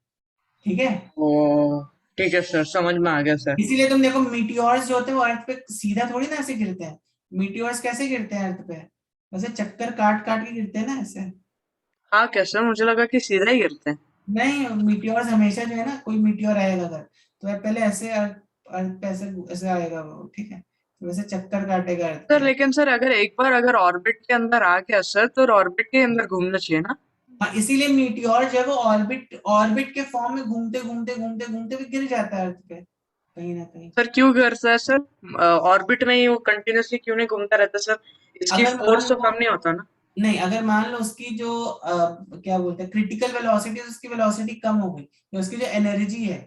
ठीक है। ओ ठीक है सर, समझ में आ गया सर। इसीलिए तुम देखो मीटियोर्स जो होते हैं वो अर्थ पे सीधा थोड़ी ना ऐसे गिरते हैं। मीटियोर्स कैसे गिरते हैं अर्थ पे? वैसे चक्कर काट काट के गिरते हैं ना ऐसे। हाँ क्या सर, मुझे लगा कि सीधा ही गिरते हैं। नहीं, मीटियोर्स हमेशा जो है ना, कोई मीटियोर आएगा अगर तो वह पहले ऐसे अर्थ पे ऐसे ऐसे आएगा वो, ठीक है, तो वैसे चक्कर काटेगा अर्थ सर पे। लेकिन सर अगर एक बार अगर ऑर्बिट के अंदर आ गया सर तो ऑर्बिट के अंदर घूमना चाहिए ना। हाँ, इसीलिए मीटियोर जो है वो ऑर्बिट के फॉर्म में घूमते घूमते घूमते घूमते भी गिर जाता है अर्थ पे कहीं ना कहीं। सर क्यों करता है सर? ऑर्बिट में ही वो कंटिन्यूअसली क्यों नहीं घूमता रहता सर? इसकी अगर मान फोर्स तो लो कम नहीं होता ना। नहीं, अगर मान लो उसकी जो क्या बोलते हैं क्रिटिकल वेलोसिटी, उसकी वेलोसिटी कम हो गई, तो उसकी जो एनर्जी है,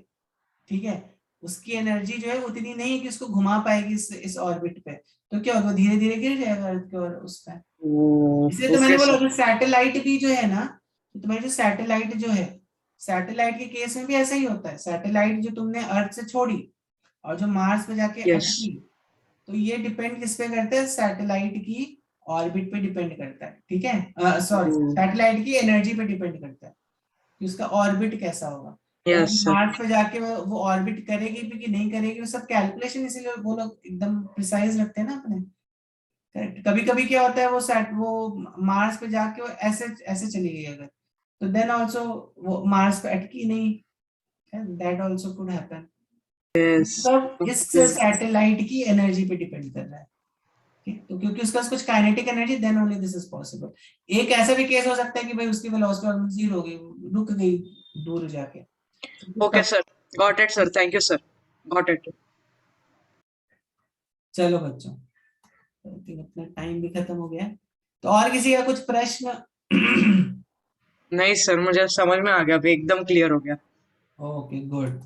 ठीक है, उसकी एनर्जी जो है उतनी नहीं है कि उसको घुमा पाएगी इस ऑर्बिट पे, तो क्या होगा, धीरे धीरे गिर जाएगा अर्थ के और उस पे। इसलिए तो मैंने ओके बोला सर। जो सैटेलाइट भी जो है ना, तो तुम्हारी जो सैटेलाइट जो है, सैटेलाइट के केस में भी ऐसा ही होता है। सैटेलाइट जो तुमने अर्थ से छोड़ी और जो मार्स पे जाके यस। अटकी, तो ये डिपेंड किस पे करता है, सैटेलाइट की ऑर्बिट पे डिपेंड करता है, ठीक है, सॉरी, सैटेलाइट की एनर्जी पे डिपेंड करता है कि उसका ऑर्बिट कैसा होगा। तो यस अभी सर। मार्स पे जाके वो ऑर्बिट करेगी भी कि नहीं करेगी, वो सब कैलकुलेशन, इसीलिए वो लोग एकदम प्रिसाइज रखते हैं ना अपने। कभी कभी क्या होता है, वो मार्स पे जाके वो ऐसे ऐसे चली गई अगर, तो देन आल्सो वो मार्स पे अटकी नहीं, that also could happen. Yes. सब इस सैटेलाइट की एनर्जी पे डिपेंड कर रहा है, ठीक? तो क्योंकि उसका कुछ kinetic energy, then only this is possible. एक ऐसा भी केस हो सकता है कि भाई उसकी वेलोसिटी ऑलमोस्ट जीरो हो गई, रुक गई दूर जाके। Okay sir, got it sir, thank you sir, got it. चलो बच्चों, I think अपना टाइम भी खत्म हो गया है, तो और किसी का कुछ प्रश्न? नहीं सर, मुझे समझ में आ गया, अभी एकदम क्लियर हो गया। Okay, good.